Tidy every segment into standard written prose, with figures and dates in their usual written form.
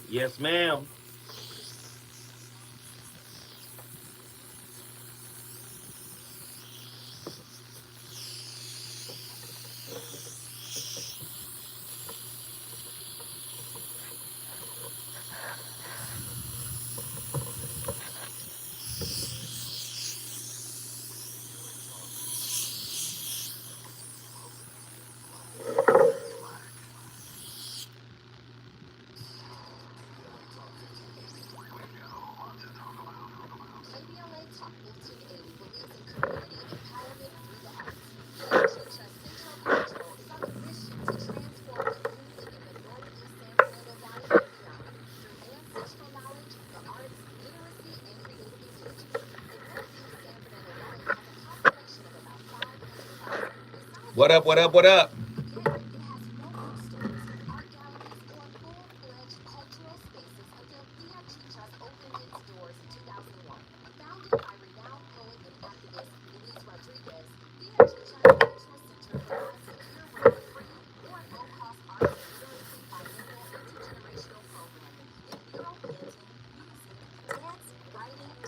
Yes, ma'am. What up, what up, what up?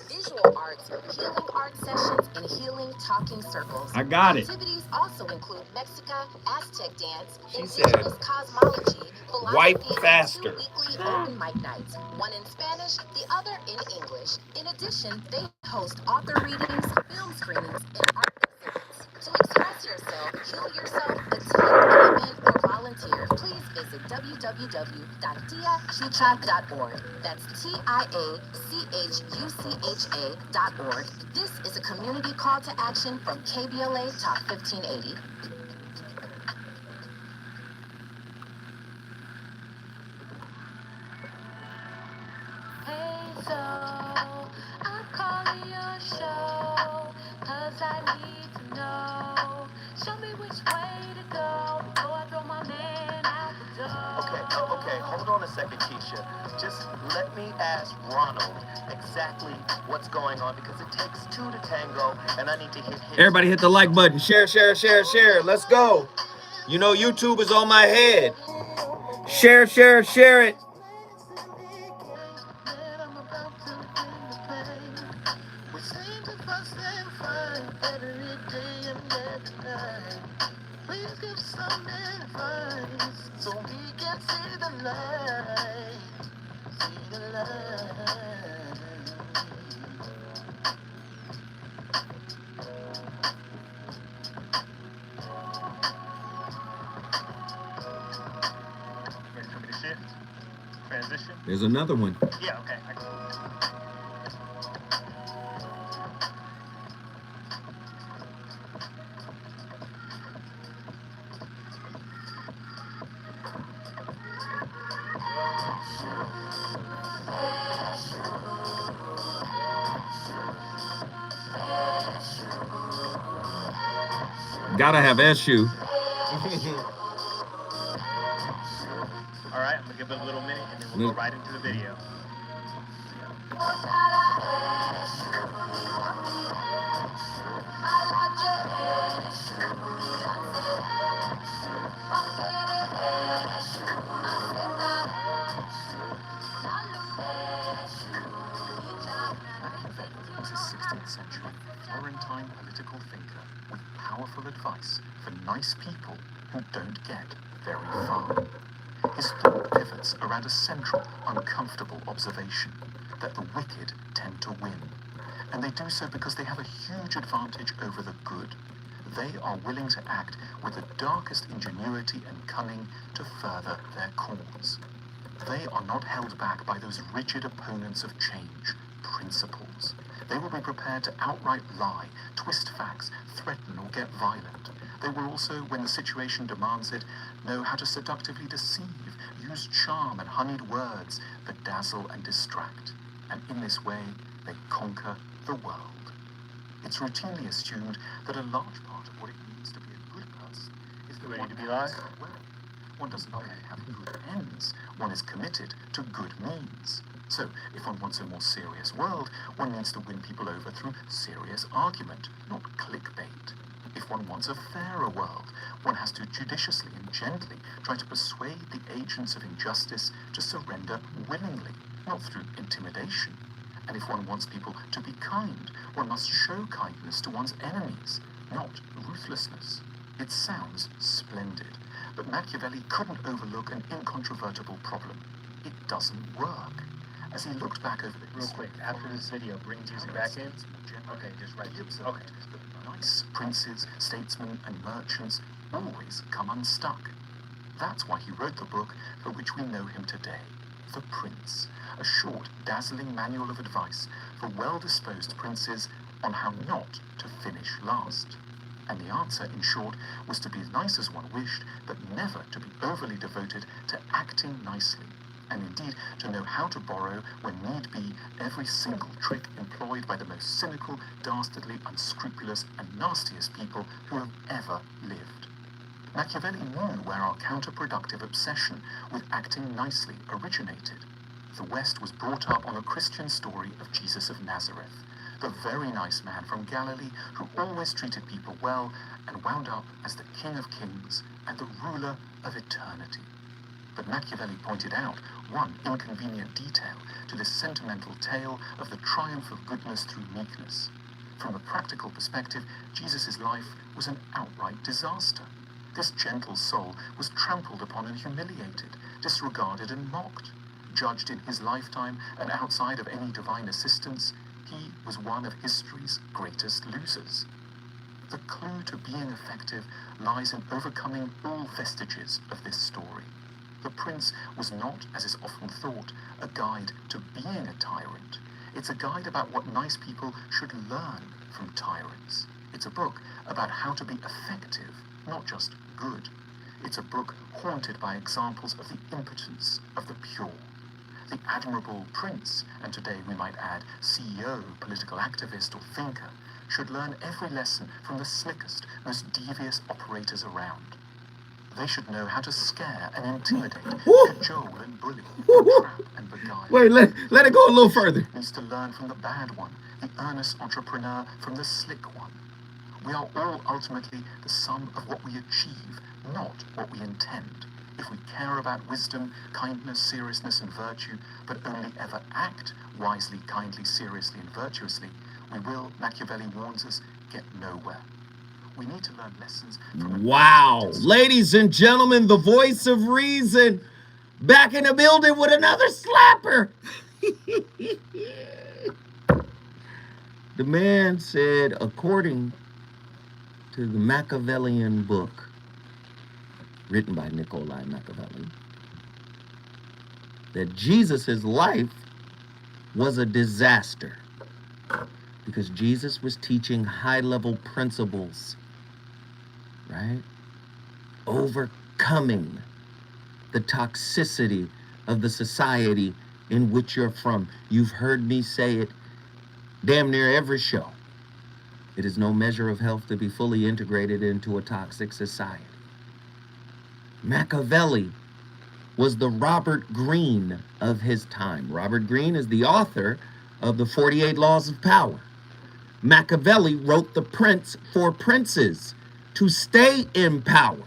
Visual arts, healing art sessions, and healing talking circles. I got it. Activities also include Mexica, Aztec dance, She indigenous said, cosmology, wipe philosophy, and 2 faster. weekly open mic nights, one in Spanish, the other in English. In addition, they host author readings, film screenings, and art exhibits. To express yourself, heal yourself, attend an event, or volunteer, please visit www.tiachucha.org. That's TIACHUCHA.org. This is a community call to action from KBLA Talk 1580. Hey, so I'm calling your show, 'cause I need to know. Show me which way to go before I throw my man out the door. Okay, hold on a second, Keisha. Just let me ask Ronald exactly what's going on because it takes two to tango, and I need to hit his. Everybody hit the like button. Share, share, share, share. Let's go. You know YouTube is on my head. Share, share, share it. Please give some advice so we can see the light. See the light. Ready for me to shift? Transition? There's another one. Yeah, okay. Gotta have SU. All right, I'm gonna give it a little minute and then we'll go right into the video. Was a 16th century Florentine political thinker with powerful advice for nice people who don't get very far. His thought pivots around a central, uncomfortable observation that the wicked tend to win. And they do so because they have a huge advantage over the good. They are willing to act with the darkest ingenuity and cunning to further their cause. They are not held back by those rigid opponents of change, principles. They will be prepared to outright lie, twist facts, threaten or get violent. They will also, when the situation demands it, know how to seductively deceive, use charm and honeyed words, bedazzle and distract. And in this way, they conquer the world. It's routinely assumed that a large part of what it means to be a good person is that Ready one to be acts live? well. One doesn't merely have good ends, one is committed to good means. So, if one wants a more serious world, one needs to win people over through serious argument, not clickbait. If one wants a fairer world, one has to judiciously and gently try to persuade the agents of injustice to surrender willingly, not through intimidation. And if one wants people to be kind, one must show kindness to one's enemies, not ruthlessness. It sounds splendid, but Machiavelli couldn't overlook an incontrovertible problem. It doesn't work. As he looked back over the Real quick, after this video, bring music back in. Okay, just right. Okay. Nice princes, statesmen, and merchants always come unstuck. That's why he wrote the book for which we know him today, The Prince, a short, dazzling manual of advice for well-disposed princes on how not to finish last. And the answer, in short, was to be as nice as one wished, but never to be overly devoted to acting nicely, and indeed to know how to borrow, when need be, every single trick employed by the most cynical, dastardly, unscrupulous, and nastiest people who have ever lived. Machiavelli knew where our counterproductive obsession with acting nicely originated. The West was brought up on a Christian story of Jesus of Nazareth, the very nice man from Galilee who always treated people well and wound up as the King of Kings and the ruler of eternity. But Machiavelli pointed out one inconvenient detail to this sentimental tale of the triumph of goodness through meekness. From a practical perspective, Jesus' life was an outright disaster. This gentle soul was trampled upon and humiliated, disregarded and mocked. Judged in his lifetime and outside of any divine assistance, he was one of history's greatest losers. The clue to being effective lies in overcoming all vestiges of this story. The Prince was not, as is often thought, a guide to being a tyrant. It's a guide about what nice people should learn from tyrants. It's a book about how to be effective, not just good. It's a book haunted by examples of the impotence of the pure. The admirable prince, and today we might add CEO, political activist, or thinker, should learn every lesson from the slickest, most devious operators around. They should know how to scare and intimidate, cajole and bully, and trap and beguile. Wait, let it go a little further. Needs to learn from the bad one, the earnest entrepreneur from the slick one. We are all ultimately the sum of what we achieve, not what we intend. If we care about wisdom, kindness, seriousness, and virtue, but only ever act wisely, kindly, seriously, and virtuously, we will, Machiavelli warns us, get nowhere. We need to learn lessons from... Wow. Ladies and gentlemen, the voice of reason back in the building with another slapper. The man said, according to the Machiavellian book, written by Niccolo Machiavelli, that Jesus' life was a disaster because Jesus was teaching high-level principles, right? Overcoming the toxicity of the society in which you're from. You've heard me say it damn near every show. It is no measure of health to be fully integrated into a toxic society. Machiavelli was the Robert Greene of his time. Robert Greene is the author of the 48 Laws of Power. Machiavelli wrote The Prince for princes to stay in power.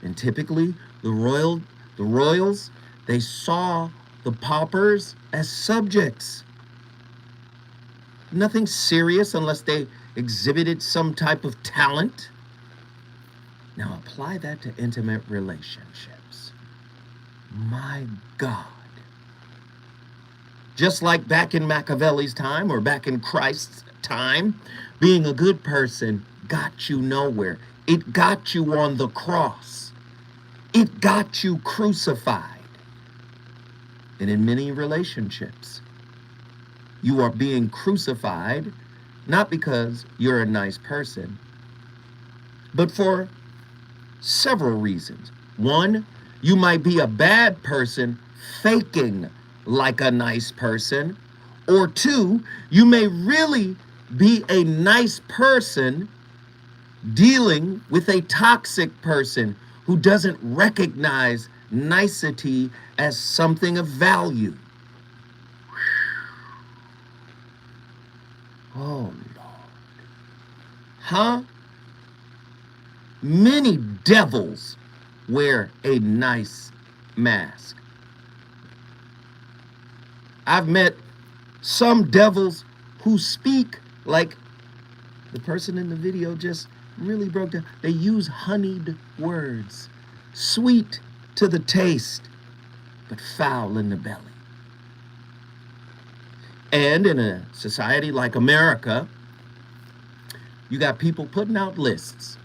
And typically, the royals, they saw the paupers as subjects. Nothing serious unless they exhibited some type of talent. Now apply that to intimate relationships. My God. Just like back in Machiavelli's time or back in Christ's time, being a good person got you nowhere. It got you on the cross. It got you crucified. And in many relationships, you are being crucified not because you're a nice person, but for several reasons. One, you might be a bad person faking like a nice person. Or two, you may really be a nice person dealing with a toxic person who doesn't recognize nicety as something of value. Oh, Lord. Huh? Many devils wear a nice mask. I've met some devils who speak like the person in the video just really broke down. They use honeyed words, sweet to the taste, but foul in the belly. And in a society like America, you got people putting out lists.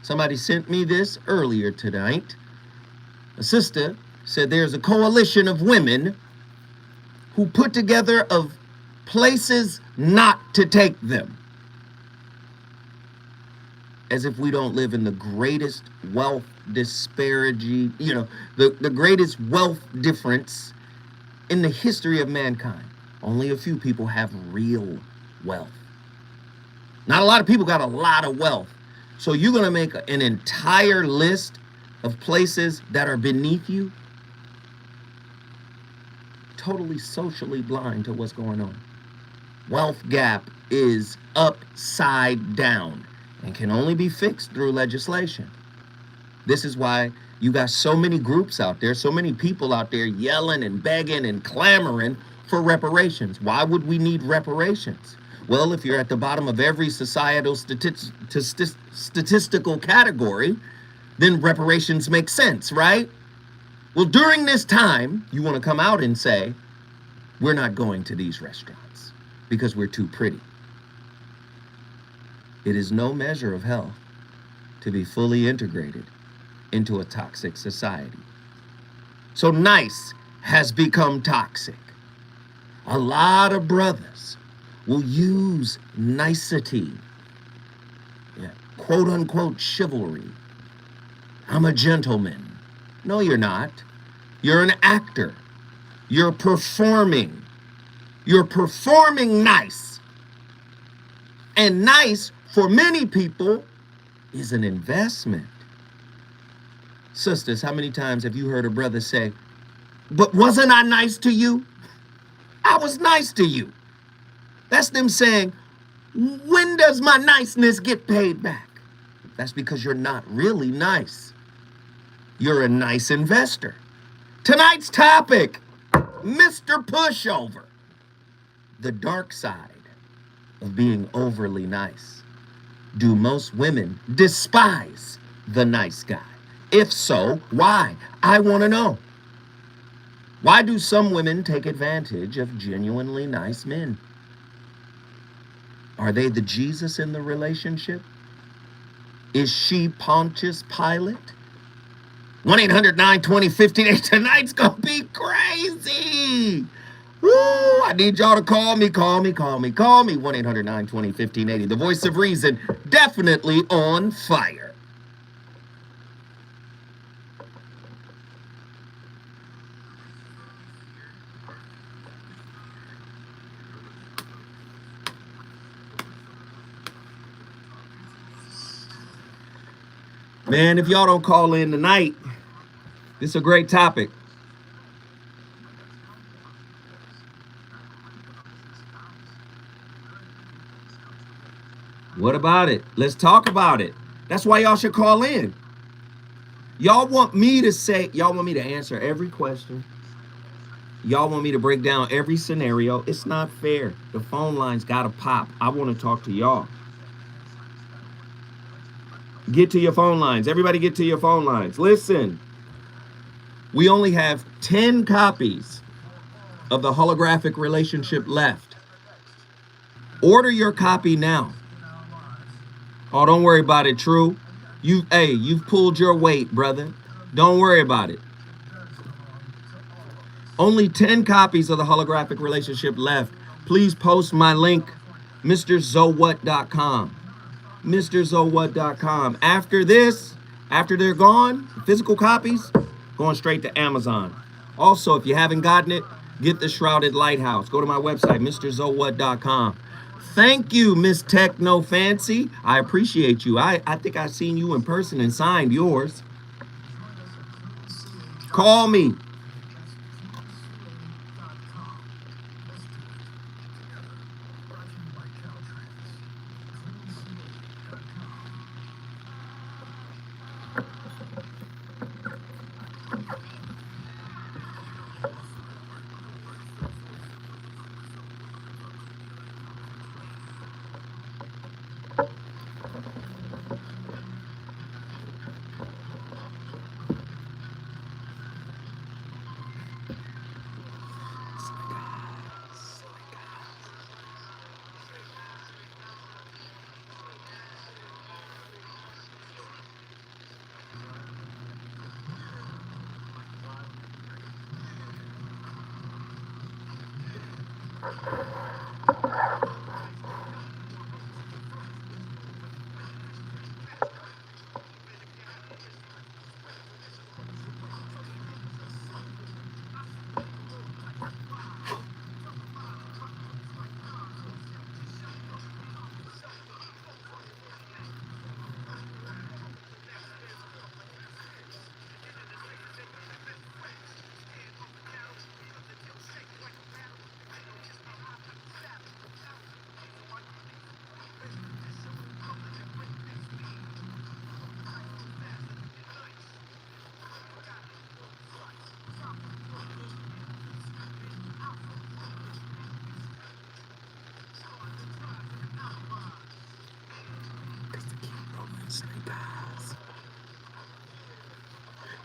Somebody sent me this earlier tonight. A sister said there's a coalition of women who put together of places not to take them. As if we don't live in the greatest wealth disparity, the greatest wealth difference in the history of mankind. Only a few people have real wealth. Not a lot of people got a lot of wealth. So you're going to make an entire list of places that are beneath you? Totally socially blind to what's going on. Wealth gap is upside down and can only be fixed through legislation. This is why you got so many groups out there, so many people out there yelling and begging and clamoring for reparations. Why would we need reparations? Well, if you're at the bottom of every societal statistical category, then reparations make sense, right? Well, during this time, you want to come out and say, we're not going to these restaurants because we're too pretty. It is no measure of health to be fully integrated into a toxic society. So nice has become toxic. A lot of brothers will use nicety, quote unquote chivalry. I'm a gentleman. No, you're not. You're an actor. You're performing. You're performing nice. And nice, for many people, is an investment. Sisters, how many times have you heard a brother say, but wasn't I nice to you? I was nice to you. That's them saying, when does my niceness get paid back? That's because you're not really nice. You're a nice investor. Tonight's topic, Mr. Pushover. The dark side of being overly nice. Do most women despise the nice guy? If so, why? I want to know. Why do some women take advantage of genuinely nice men? Are they the Jesus in the relationship? Is she Pontius Pilate? 1-800-920-1580. Tonight's gonna be crazy. Woo! I need y'all to call me. 1-800-920-1580. The voice of reason, definitely on fire. Man, if y'all don't call in tonight, this is a great topic. What about it? Let's talk about it. That's why y'all should call in. Y'all want me to answer every question. Y'all want me to break down every scenario. It's not fair. The phone lines gotta pop. I want to talk to y'all. Get to your phone lines. Everybody get to your phone lines. Listen, we only have 10 copies of the holographic relationship left. Order your copy now. Oh, don't worry about it, True. You've pulled your weight, brother. Don't worry about it. Only 10 copies of the holographic relationship left. Please post my link, MrZoWhat.com. MrZoWhat.com. After this, after they're gone, physical copies, going straight to Amazon. Also, if you haven't gotten it, get the Shrouded Lighthouse. Go to my website, MrZoWhat.com. Thank you, Miss Techno Fancy. I appreciate you. I think I've seen you in person and signed yours. Call me.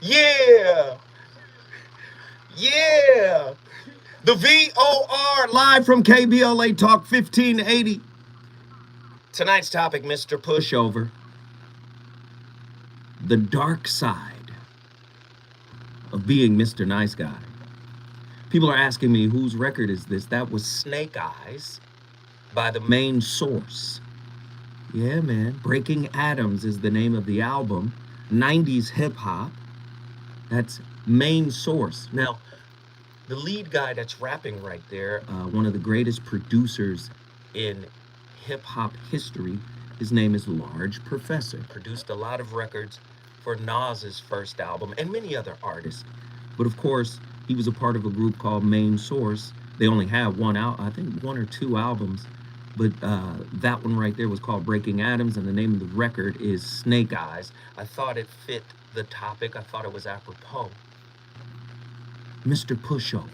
Yeah, yeah. The VOR live from KBLA Talk 1580. Tonight's topic, Mr. Pushover. The dark side of being Mr. Nice Guy. People are asking me, whose record is this? That was Snake Eyes by the Main Source. Yeah, man. Breaking Atoms is the name of the album. 90s hip hop. That's Main Source. Now, the lead guy that's rapping right there, one of the greatest producers in hip hop history, his name is Large Professor. Produced a lot of records for Nas's first album and many other artists. But of course, he was a part of a group called Main Source. They only had one out, I think one or two albums. But that one right there was called Breaking Atoms, and the name of the record is Snake Eyes. I thought it fit the topic. I thought it was apropos. Mr. Pushover.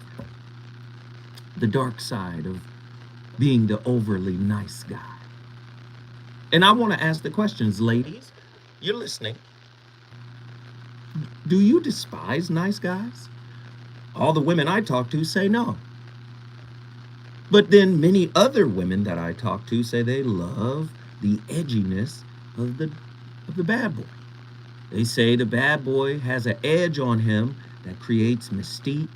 The dark side of being the overly nice guy. And I want to ask the questions, ladies. You're listening. Do you despise nice guys? All the women I talk to say no. But then many other women that I talk to say they love the edginess of the bad boy. They say the bad boy has an edge on him that creates mystique,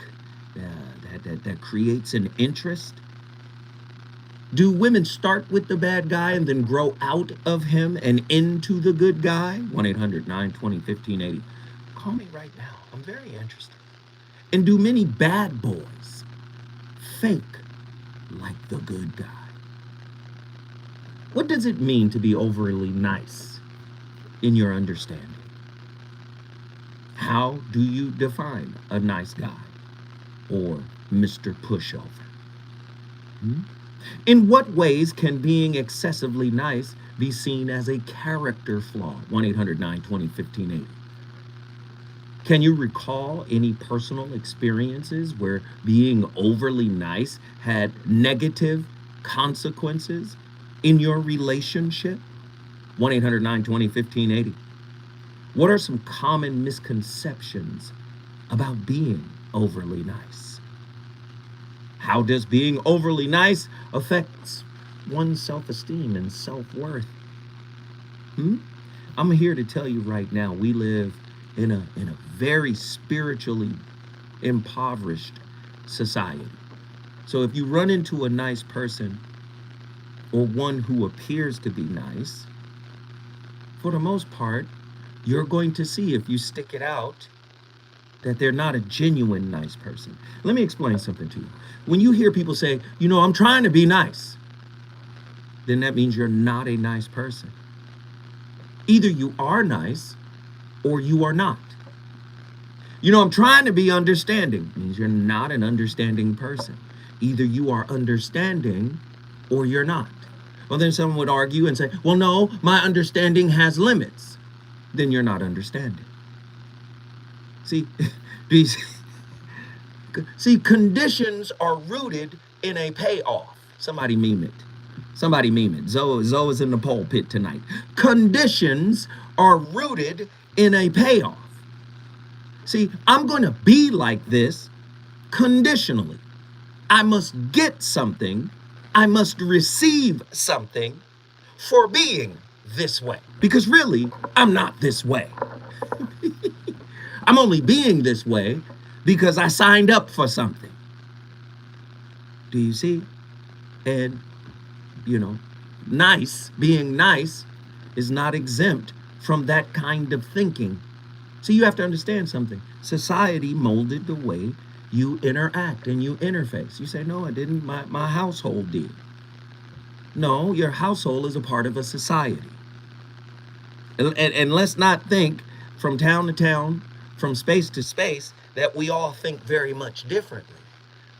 that creates an interest. Do women start with the bad guy and then grow out of him and into the good guy? 1-800-920-1580. Call me right now. I'm very interested. And do many bad boys fake like the good guy? What does it mean to be overly nice in your understanding? How do you define a nice guy or Mr. Pushover? In what ways can being excessively nice be seen as a character flaw? 1-800-920-1580. Can you recall any personal experiences where being overly nice had negative consequences in your relationship? 1-800-920-1580. What are some common misconceptions about being overly nice? How does being overly nice affect one's self-esteem and self-worth? I'm here to tell you right now, we live in a very spiritually impoverished society. So if you run into a nice person or one who appears to be nice, for the most part, you're going to see, if you stick it out, that they're not a genuine nice person. Let me explain something to you. When you hear people say, I'm trying to be nice, then that means you're not a nice person. Either you are nice or you are not. I'm trying to be understanding, means you're not an understanding person. Either you are understanding or you're not. Well, then someone would argue and say, well, no, my understanding has limits. Then you're not understanding. See, conditions are rooted in a payoff. Somebody meme it. Zoe is in the pulpit tonight. Conditions are rooted in a payoff. See, I'm going to be like this conditionally. I must get something. I must receive something for being this way. Because really, I'm not this way. I'm only being this way because I signed up for something. Do you see? And, you know, being nice is not exempt from that kind of thinking. So you have to understand something. Society molded the way you interact and you interface. You say, no, I didn't. My household did. No, your household is a part of a society. And let's not think from town to town, from space to space, that we all think very much differently.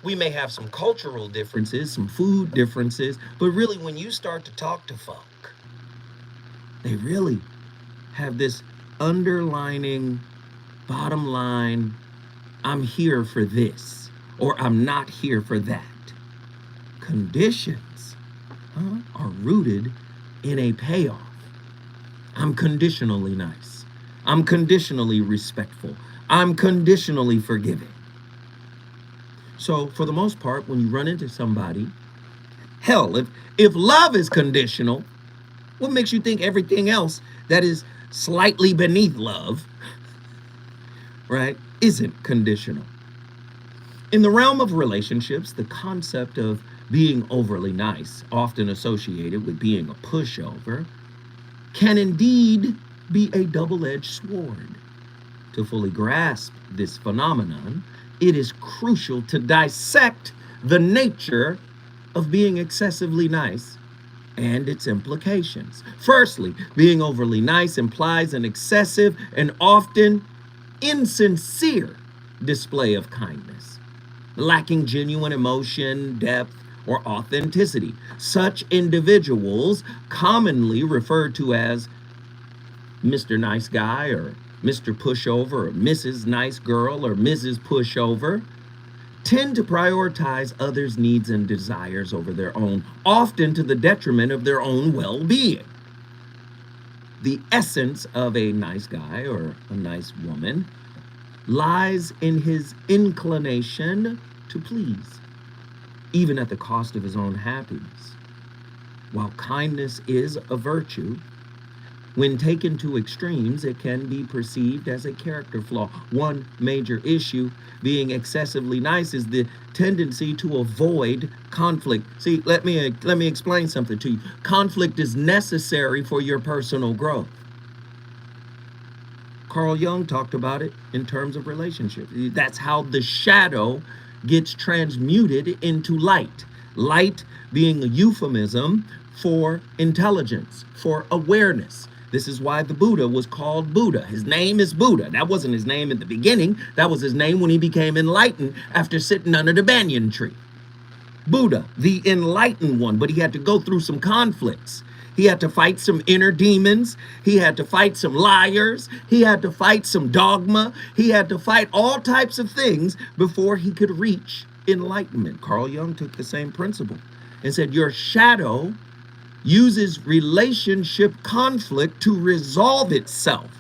We may have some cultural differences, some food differences, but really when you start to talk to folk, they really have this underlining bottom line, I'm here for this, or I'm not here for that. Conditions are rooted in a payoff. I'm conditionally nice. I'm conditionally respectful. I'm conditionally forgiving. So for the most part, when you run into somebody, hell, if love is conditional, what makes you think everything else that is slightly beneath love, right, isn't conditional? In the realm of relationships, the concept of being overly nice, often associated with being a pushover, can indeed be a double-edged sword. To fully grasp this phenomenon, it is crucial to dissect the nature of being excessively nice and its implications. Firstly, being overly nice implies an excessive and often insincere display of kindness, lacking genuine emotion, depth, or authenticity. Such individuals, commonly referred to as Mr. Nice Guy or Mr. Pushover or Mrs. Nice Girl or Mrs. Pushover, tend to prioritize others' needs and desires over their own, often to the detriment of their own well-being. The essence of a nice guy or a nice woman lies in his inclination to please, even at the cost of his own happiness. While kindness is a virtue, when taken to extremes, it can be perceived as a character flaw. One major issue being excessively nice is the tendency to avoid conflict. See, let me explain something to you. Conflict is necessary for your personal growth. Carl Jung talked about it in terms of relationships. That's how the shadow gets transmuted into light. Light being a euphemism for intelligence, for awareness. This is why the Buddha was called Buddha. His name is Buddha. That wasn't his name at the beginning. That was his name when he became enlightened after sitting under the banyan tree. Buddha, the enlightened one, but he had to go through some conflicts. He had to fight some inner demons. He had to fight some liars. He had to fight some dogma. He had to fight all types of things before he could reach enlightenment. Carl Jung took the same principle and said, your shadow uses relationship conflict to resolve itself.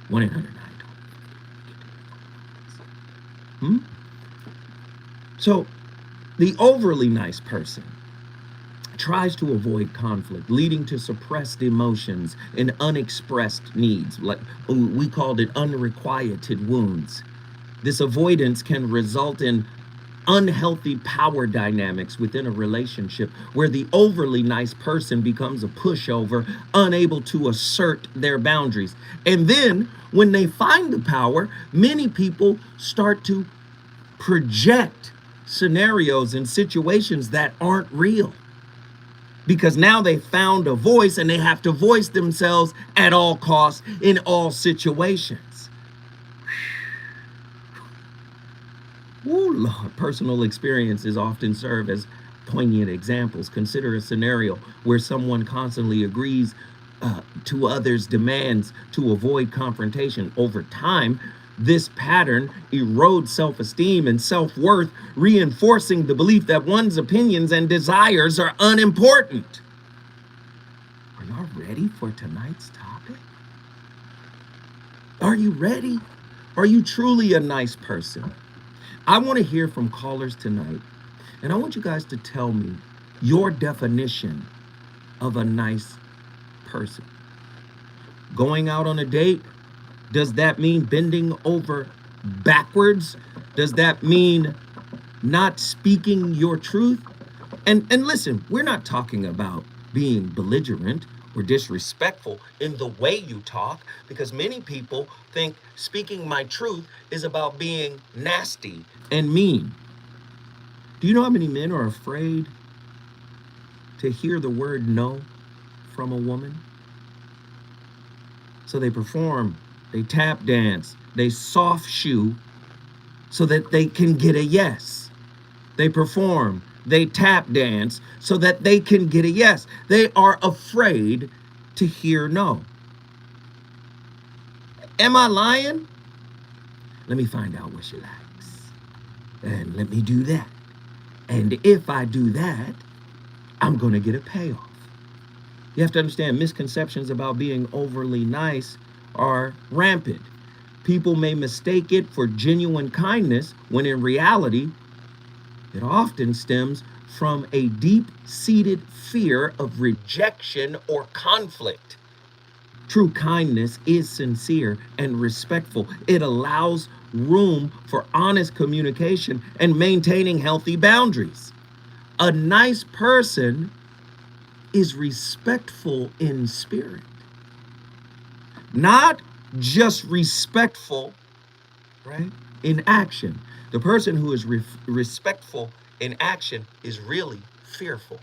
1-800-9. So the overly nice person tries to avoid conflict, leading to suppressed emotions and unexpressed needs. Like we called it unrequited wounds. This avoidance can result in unhealthy power dynamics within a relationship where the overly nice person becomes a pushover, unable to assert their boundaries. And then when they find the power, many people start to project scenarios and situations that aren't real. Because now they found a voice and they have to voice themselves at all costs in all situations. Ooh, Lord, personal experiences often serve as poignant examples. Consider a scenario where someone constantly agrees to others' demands to avoid confrontation. Over time, this pattern erodes self-esteem and self-worth, reinforcing the belief that one's opinions and desires are unimportant. Are y'all ready for tonight's topic? Are you ready? Are you truly a nice person? I want to hear from callers tonight, and I want you guys to tell me your definition of a nice person. Going out on a date, does that mean bending over backwards? Does that mean not speaking your truth. And listen, we're not talking about being belligerent or disrespectful in the way you talk, because many people think speaking my truth is about being nasty and mean. Do you know how many men are afraid to hear the word no from a woman? So they perform, they tap dance, they soft shoe so that they can get a yes. They perform, they tap dance so that they can get a yes. They are afraid to hear no. Am I lying? Let me find out what she likes. And let me do that. And if I do that, I'm going to get a payoff. You have to understand, misconceptions about being overly nice are rampant. People may mistake it for genuine kindness when in reality, it often stems from a deep-seated fear of rejection or conflict. True kindness is sincere and respectful. It allows room for honest communication and maintaining healthy boundaries. A nice person is respectful in spirit, not just respectful, right, in action. The person who is respectful in action is really fearful.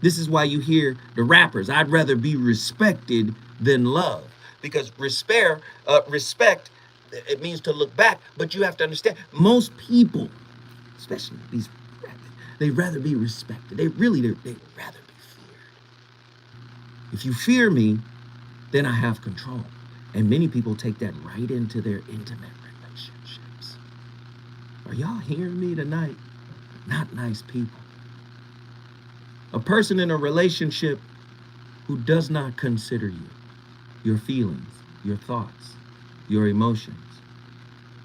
This is why you hear the rappers, I'd rather be respected than loved. Because respect, it means to look back, but you have to understand, most people, especially these rappers, they'd rather be respected. They'd rather be feared. If you fear me, then I have control. And many people take that right into their intimate relationships. Are y'all hearing me tonight? Not nice people. A person in a relationship who does not consider you, your feelings, your thoughts, your emotions,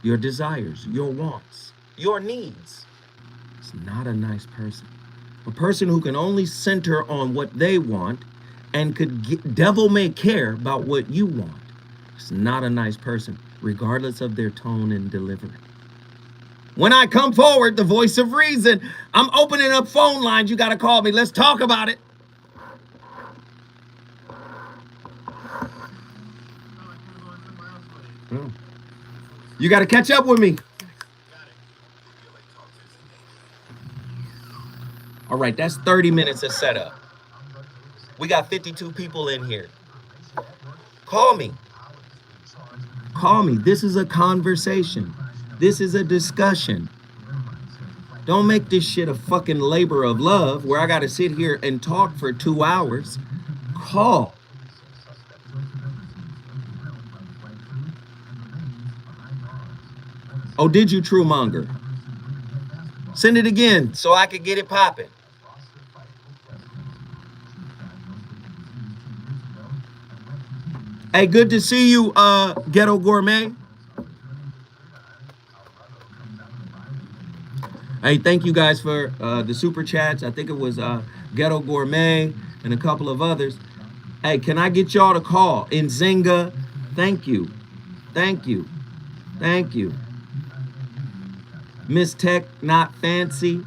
your desires, your wants, your needs, is not a nice person. A person who can only center on what they want and devil may care about what you want is not a nice person, regardless of their tone and delivery. When I come forward, the voice of reason, I'm opening up phone lines. You got to call me. Let's talk about it. You got to catch up with me. All right, that's 30 minutes of setup. We got 52 people in here. Call me. Call me. This is a conversation. This is a discussion. Don't make this shit a fucking labor of love where I got to sit here and talk for 2 hours. Call. Oh, did you, True Monger? Send it again so I could get it popping. Hey, good to see you, Ghetto Gourmet. Hey, thank you guys for the super chats. I think it was Ghetto Gourmet and a couple of others. Hey, can I get y'all to call? Nzinga, thank you. Thank you. Thank you. Miss Tech, not fancy.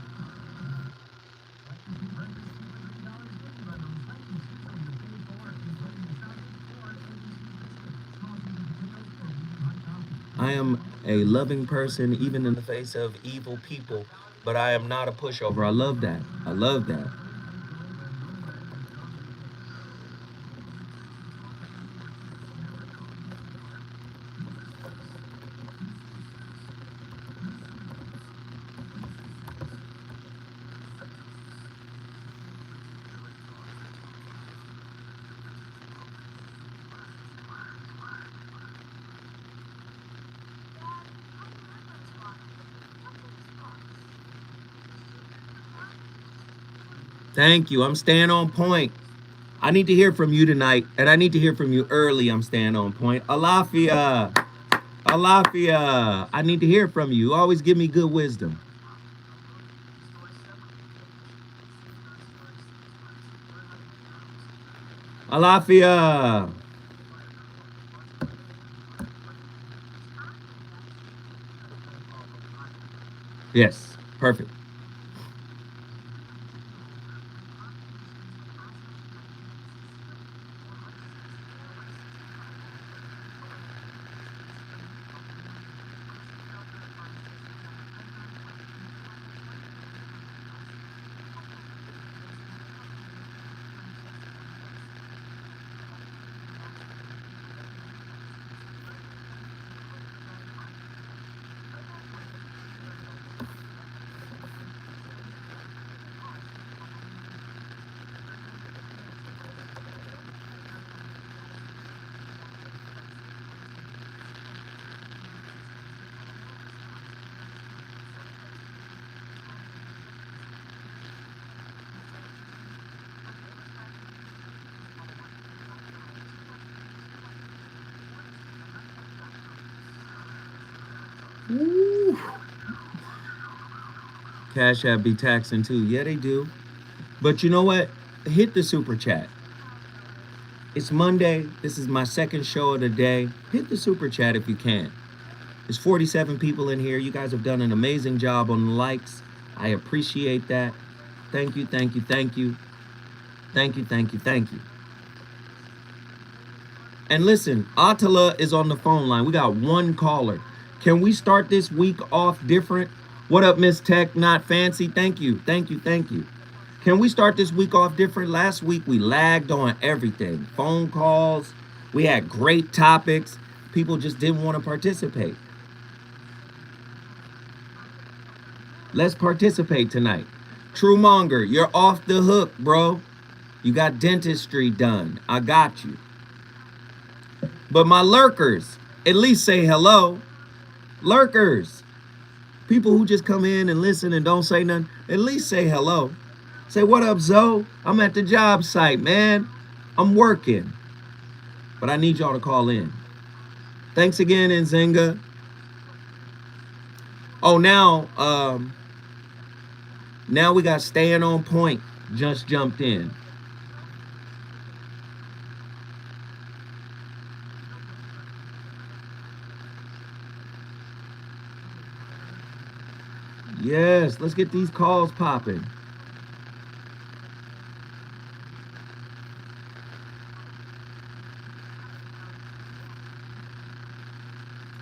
I am a loving person, even in the face of evil people, but I am not a pushover. I love that. I love that. Thank you. I'm staying on point. I need to hear from you tonight, and I need to hear from you early. I'm staying on point. Alafia. Alafia. I need to hear from you. You always give me good wisdom. Alafia. Yes, perfect. Woo. Cash App be taxing too. Yeah, they do. But you know what? Hit the super chat. It's Monday. This is my second show of the day. Hit the super chat if you can. There's 47 people in here. You guys have done an amazing job on the likes. I appreciate that. Thank you, thank you, thank you. Thank you, thank you, thank you. And listen, Atala is on the phone line. We got one caller. Can we start this week off different? What up, Miss Tech? Not fancy. Thank you, thank you, thank you. Can we start this week off different? Last week we lagged on everything. Phone calls. We had great topics. People just didn't want to participate. Let's participate tonight. True Monger, you're off the hook, bro. You got dentistry done. I got you. But my lurkers, at least say hello. Lurkers, people who just come in and listen and don't say nothing, at least say hello. Say, what up, Zoe? I'm at the job site, man. I'm working. But I need y'all to call in. Thanks again, Nzinga. Oh, now we got staying on point. Just jumped in. Yes, let's get these calls popping.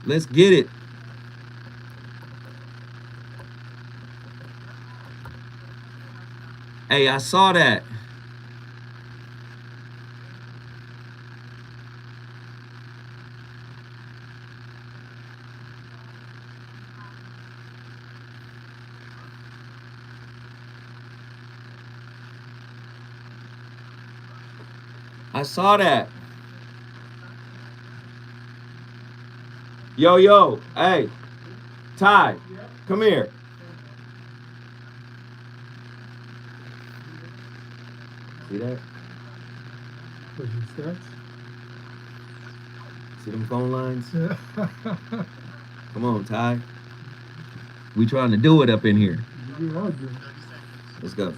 Let's get it. Hey, I saw that. I saw that. Yo, yo, hey, Ty, come here. See that? What you said? See them phone lines? Come on, Ty. We trying to do it up in here. Let's go.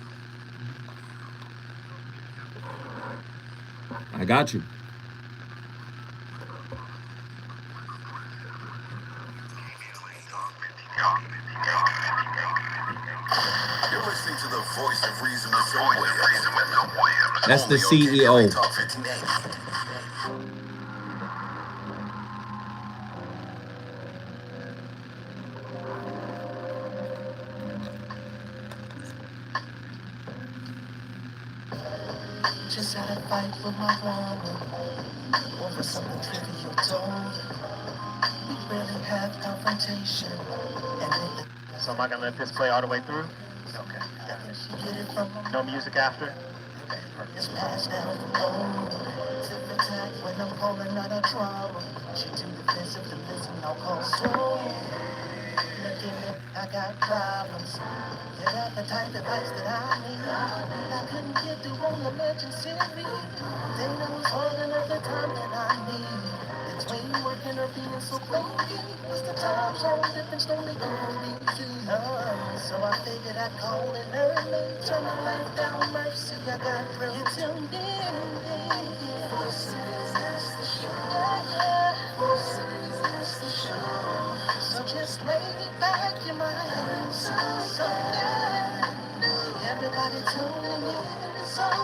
I got you. You're listening to the voice of reason with Zoe Williams. That's the Only on CEO. Talk 1580. Just had a fight with my woman over something trivial told. We rarely have confrontation. And so am I gonna let this play all the way through? Okay. Yeah. No music after? Okay, perfect. It's passed down the road. Tip attack when I'm calling out a trouble. She too defensive to listen, I'll call slow. I got problems. You got the type of advice that I need. I couldn't get through on emergency. They know it's hard enough the time that I need. Between working or being so clingy. What's the time zone difference? Don't make it easy. So I figured I'd call it early. Turn my life down, mercy. I got prayer. You tuned in. Voice is the show. Voice is the show. So just lay back your mind. Everybody tune in, it's over.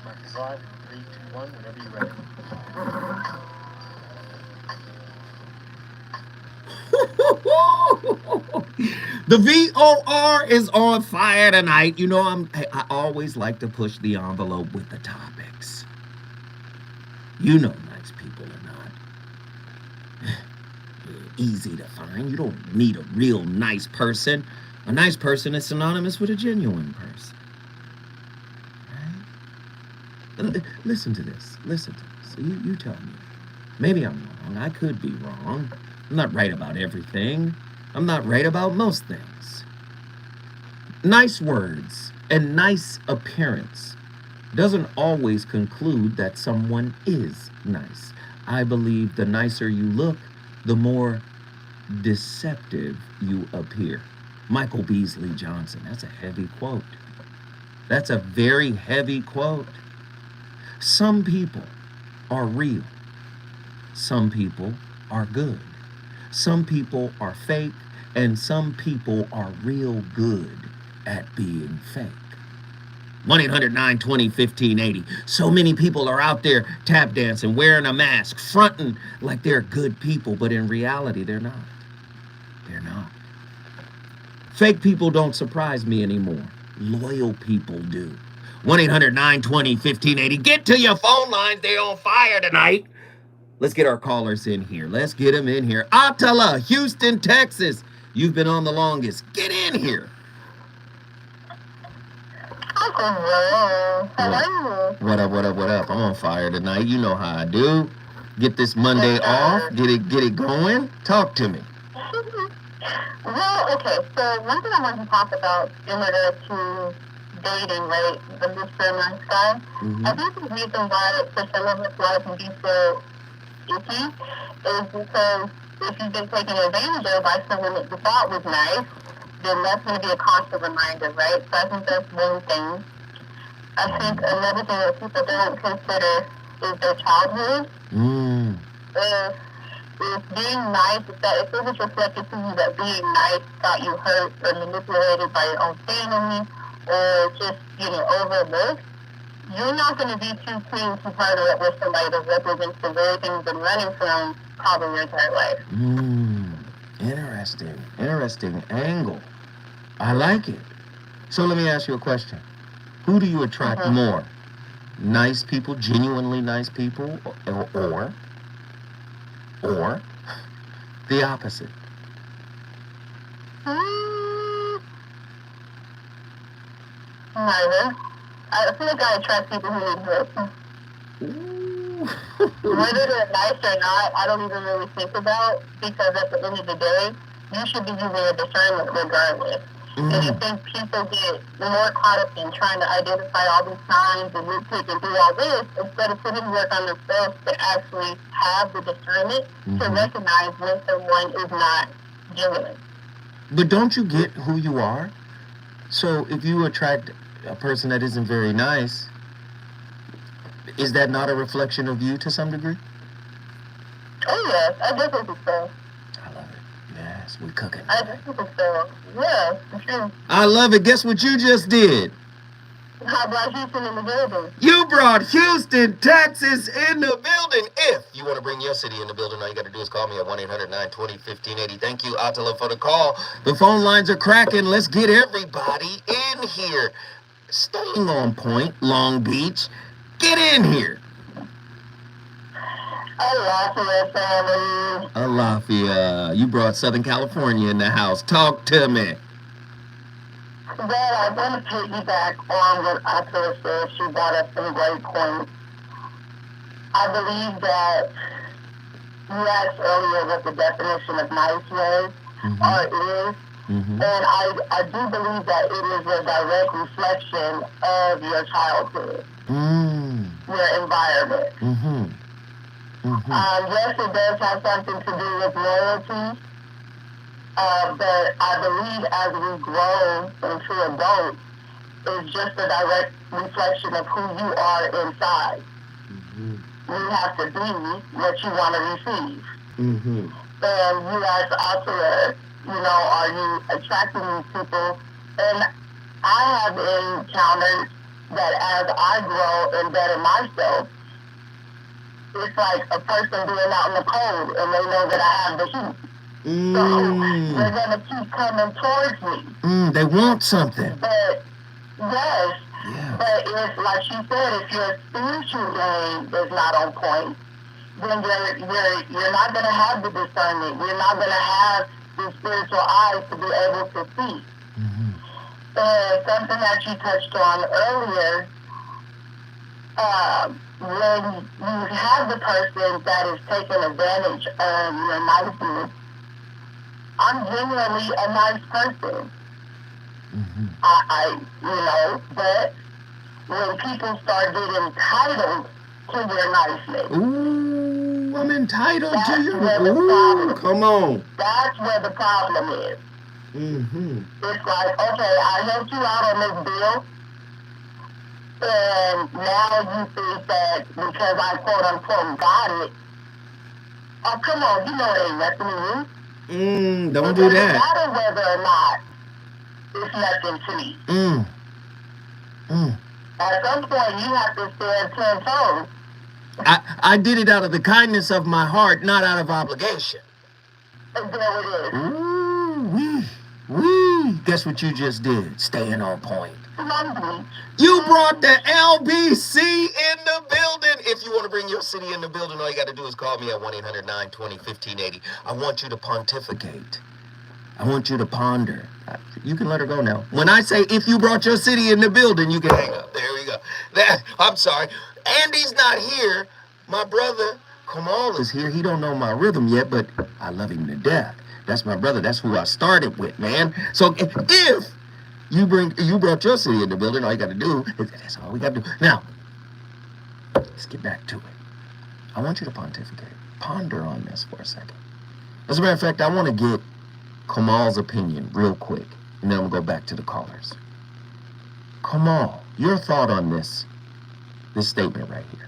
Mark is live. 3, 2, 1. Whenever you're ready. The VOR is on fire tonight. You know, I always like to push the envelope with the topics. You know, nice people are not easy to find. You don't meet a real nice person. A nice person is synonymous with a genuine person. Right? Listen to this. Listen to this. You tell me. Maybe I'm wrong. I could be wrong. I'm not right about everything. I'm not right about most things. Nice words and nice appearance doesn't always conclude that someone is nice. I believe the nicer you look, the more deceptive you appear. Michael Beasley Johnson. That's a heavy quote. That's a very heavy quote. Some people are real. Some people are good. Some people are fake, and some people are real good at being fake. 1-800-920-1580. So many people are out there tap dancing, wearing a mask, fronting like they're good people, but in reality, they're not. They're not. Fake people don't surprise me anymore. Loyal people do. 1-800-920-1580. Get to your phone lines. They're on fire tonight. Let's get our callers in here. Let's get them in here. Attila, Houston, Texas. You've been on the longest. Get in here. Hello. How are you? What up, what up, what up? I'm on fire tonight. You know how I do. Get this Monday off. Get it going. Talk to me. Well, okay, so one thing I wanted to talk about in regards to dating, right, the Mr. Nice guy, I think the reason why for some of us life can be so icky is because if you've been taken advantage of by someone that you thought was nice, then that's going to be a constant reminder, right? So I think that's one thing. I think another thing that people don't consider is their childhood. If being nice, if it was reflected to you that being nice got you hurt or manipulated by your own family or just, overlooked, you're not going to be too keen to partner up with somebody that represents the very thing you've been running from probably your entire life. Interesting angle. I like it. So let me ask you a question. Who do you attract more? Nice people, genuinely nice people, or the opposite? Neither. I feel like I attract people who need help. Whether they're nice or not, I don't even really think about, because at the end of the day, you should be using your discernment regardless. And I think people get more caught up in trying to identify all these signs and nitpick and do all this instead of putting work on themselves to actually have the discernment to recognize when someone is not genuine. But don't you get who you are? So if you attract a person that isn't very nice, is that not a reflection of you to some degree? Oh yes, I definitely think so. I love it. Yes, we cooking. I definitely think so. Yeah, for sure. I love it. Guess what you just did? I brought Houston in the building. You brought Houston, Texas in the building. If you want to bring your city in the building, all you got to do is call me at 1-800-920-1580. Thank you, Attila, for the call. The phone lines are cracking. Let's get everybody in here. Staying on point, Long Beach. Get in here. Alafia family. Alafia, you brought Southern California in the house. Talk to me. Well, I want to piggyback on what Attila said. She brought up some great points. I believe that you asked earlier what the definition of nice was or is. And I do believe that it is a direct reflection of your childhood, your environment. Yes, it does have something to do with loyalty, but I believe as we grow into adults, is just a direct reflection of who you are inside. You have to be what you want to receive. And you as the author, are you attracting these people? And I have encountered that as I grow and better myself, it's like a person being out in the cold and they know that I have the heat. So they're going to keep coming towards me. They want something. But, yes. Yeah. But if, like she said, if your spiritual game is not on point, then you're not going to have the discernment. You're not going to have the spiritual eyes to be able to see. And something that you touched on earlier, when you have the person that is taking advantage of your niceness, I'm genuinely a nice person. But when people start getting entitled to your niceness. Ooh, I'm entitled to your... Ooh, come on. That's where the problem is. It's like, okay, I helped you out on this bill, and now you think that because I quote-unquote got it, oh, come on, you know it ain't nothing to you. Don't do that. It doesn't matter whether or not it's nothing to me. At some point, you have to stand 10 toes. I did it out of the kindness of my heart, not out of obligation. And there it is. Ooh, guess what you just did? Staying on point. Lovely. You brought the LBC in the building. If you want to bring your city in the building, all you got to do is call me at 1-800-920-1580. I want you to pontificate. I want you to ponder. You can let her go now. When I say if you brought your city in the building, you can hang up. There we go. I'm sorry. Andy's not here. My brother Kamal is here. He don't know my rhythm yet, but I love him to death. That's my brother. That's who I started with, man. So if you brought your city in the building, all you got to do is, that's all we got to do. Now, let's get back to it. I want you to pontificate. Ponder on this for a second. As a matter of fact, I want to get Kamal's opinion real quick, and then we'll go back to the callers. Kamal, your thought on this statement right here.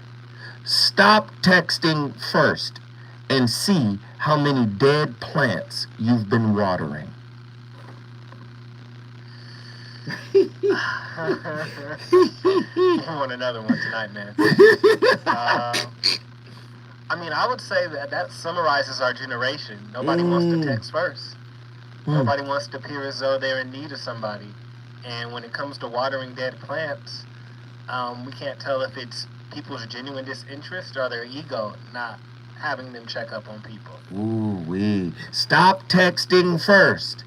Stop texting first and see how many dead plants you've been watering. You want another one tonight, man. I would say that summarizes our generation. Nobody wants to text first. Nobody wants to appear as though they're in need of somebody. And when it comes to watering dead plants, we can't tell if it's people's genuine disinterest or their ego not having them check up on people. Ooh-wee. Stop texting first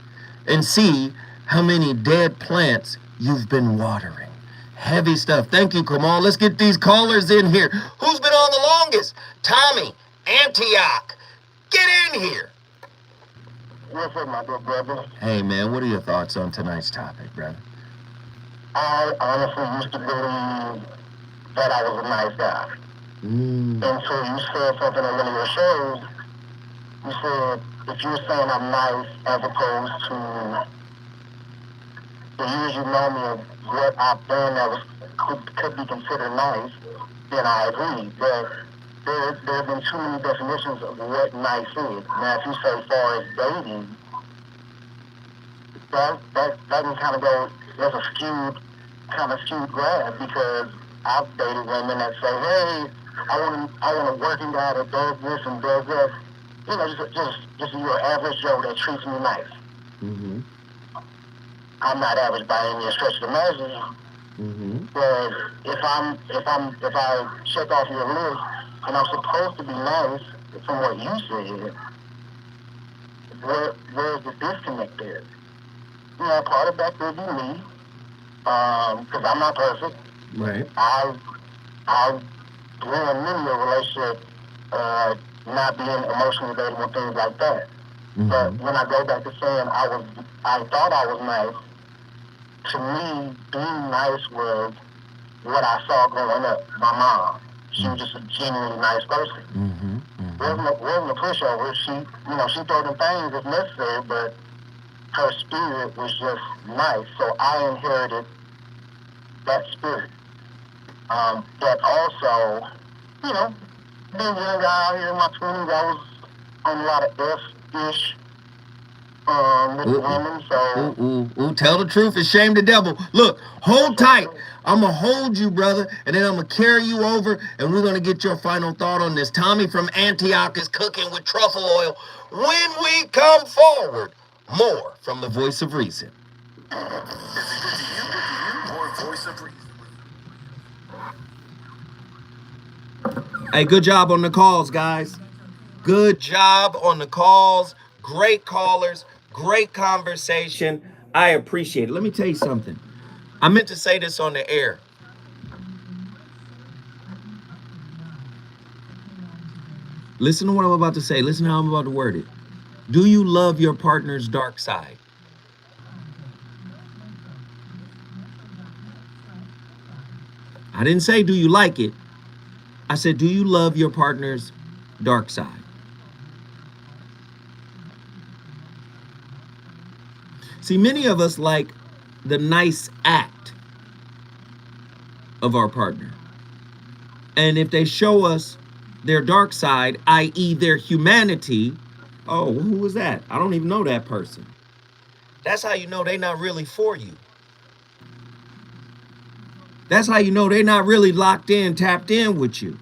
and see how many dead plants you've been watering. Heavy stuff. Thank you, Kamal. Let's get these callers in here. Who's been on the longest? Tommy, Antioch. Get in here. What's up, my good brother? Hey, man, what are your thoughts on tonight's topic, brother? I honestly used to believe that I was a nice guy. Until you said something in one of your shows. You said, if you're saying I'm nice as opposed to the years you know me of what I've done that could be considered nice, then I agree. But there have been too many definitions of what nice is. Now, if you say as far as dating, that can kind of go, there's a skewed grab, because I've dated women that say, hey, I want a working guy that does this and does that. You know, just your average Joe that treats me nice. I'm not average by any stretch of the imagination. But if I check off your list and I'm supposed to be nice from what you said, where's the disconnect there? You know, part of that could be me, because I'm not perfect. Right. I've ruined many a relationship, not being emotionally available, things like that. But when I go back to saying I thought I was nice, to me, being nice was what I saw growing up. My mom, she was just a genuinely nice person. Wasn't a pushover. She told them things if necessary, but her spirit was just nice. So I inherited that spirit. But also, you know, being a young guy out here in my 20s, I was on a lot of F-ish with women, so... Tell the truth and shame the devil. Look, hold tight. I'm going to hold you, brother, and then I'm going to carry you over, and we're going to get your final thought on this. Tommy from Antioch is cooking with truffle oil. When we come forward, more from the Voice of Reason. Is it good to you? More voice of reason. Hey, good job on the calls, guys. Good job on the calls. Great callers. Great conversation. I appreciate it. Let me tell you something. I meant to say this on the air. Listen to what I'm about to say. Listen to how I'm about to word it. Do you love your partner's dark side? I didn't say, do you like it? I said, do you love your partner's dark side? See, many of us like the nice act of our partner. And if they show us their dark side, i.e. their humanity, oh, who was that? I don't even know that person. That's how you know they're not really for you. That's how you know they're not really locked in, tapped in with you.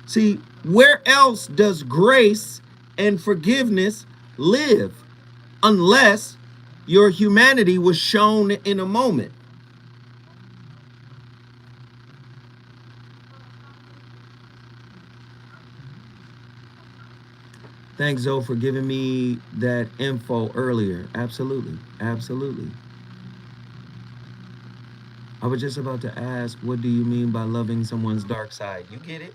See, where else does grace and forgiveness live unless your humanity was shown in a moment? Thanks, Zoe, for giving me that info earlier. Absolutely. Absolutely. I was just about to ask, what do you mean by loving someone's dark side? You get it?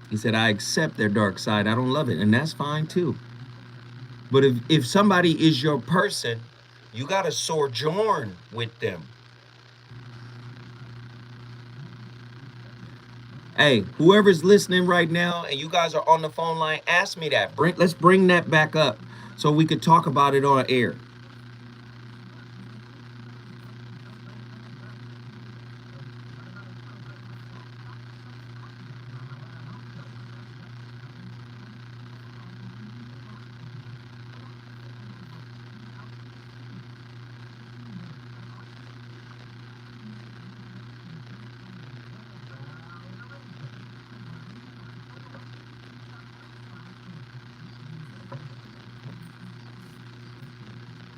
He said, I accept their dark side. I don't love it. And that's fine too. But if somebody is your person, you got to sojourn with them. Hey, whoever's listening right now and you guys are on the phone line, ask me that. Let's bring that back up so we could talk about it on air.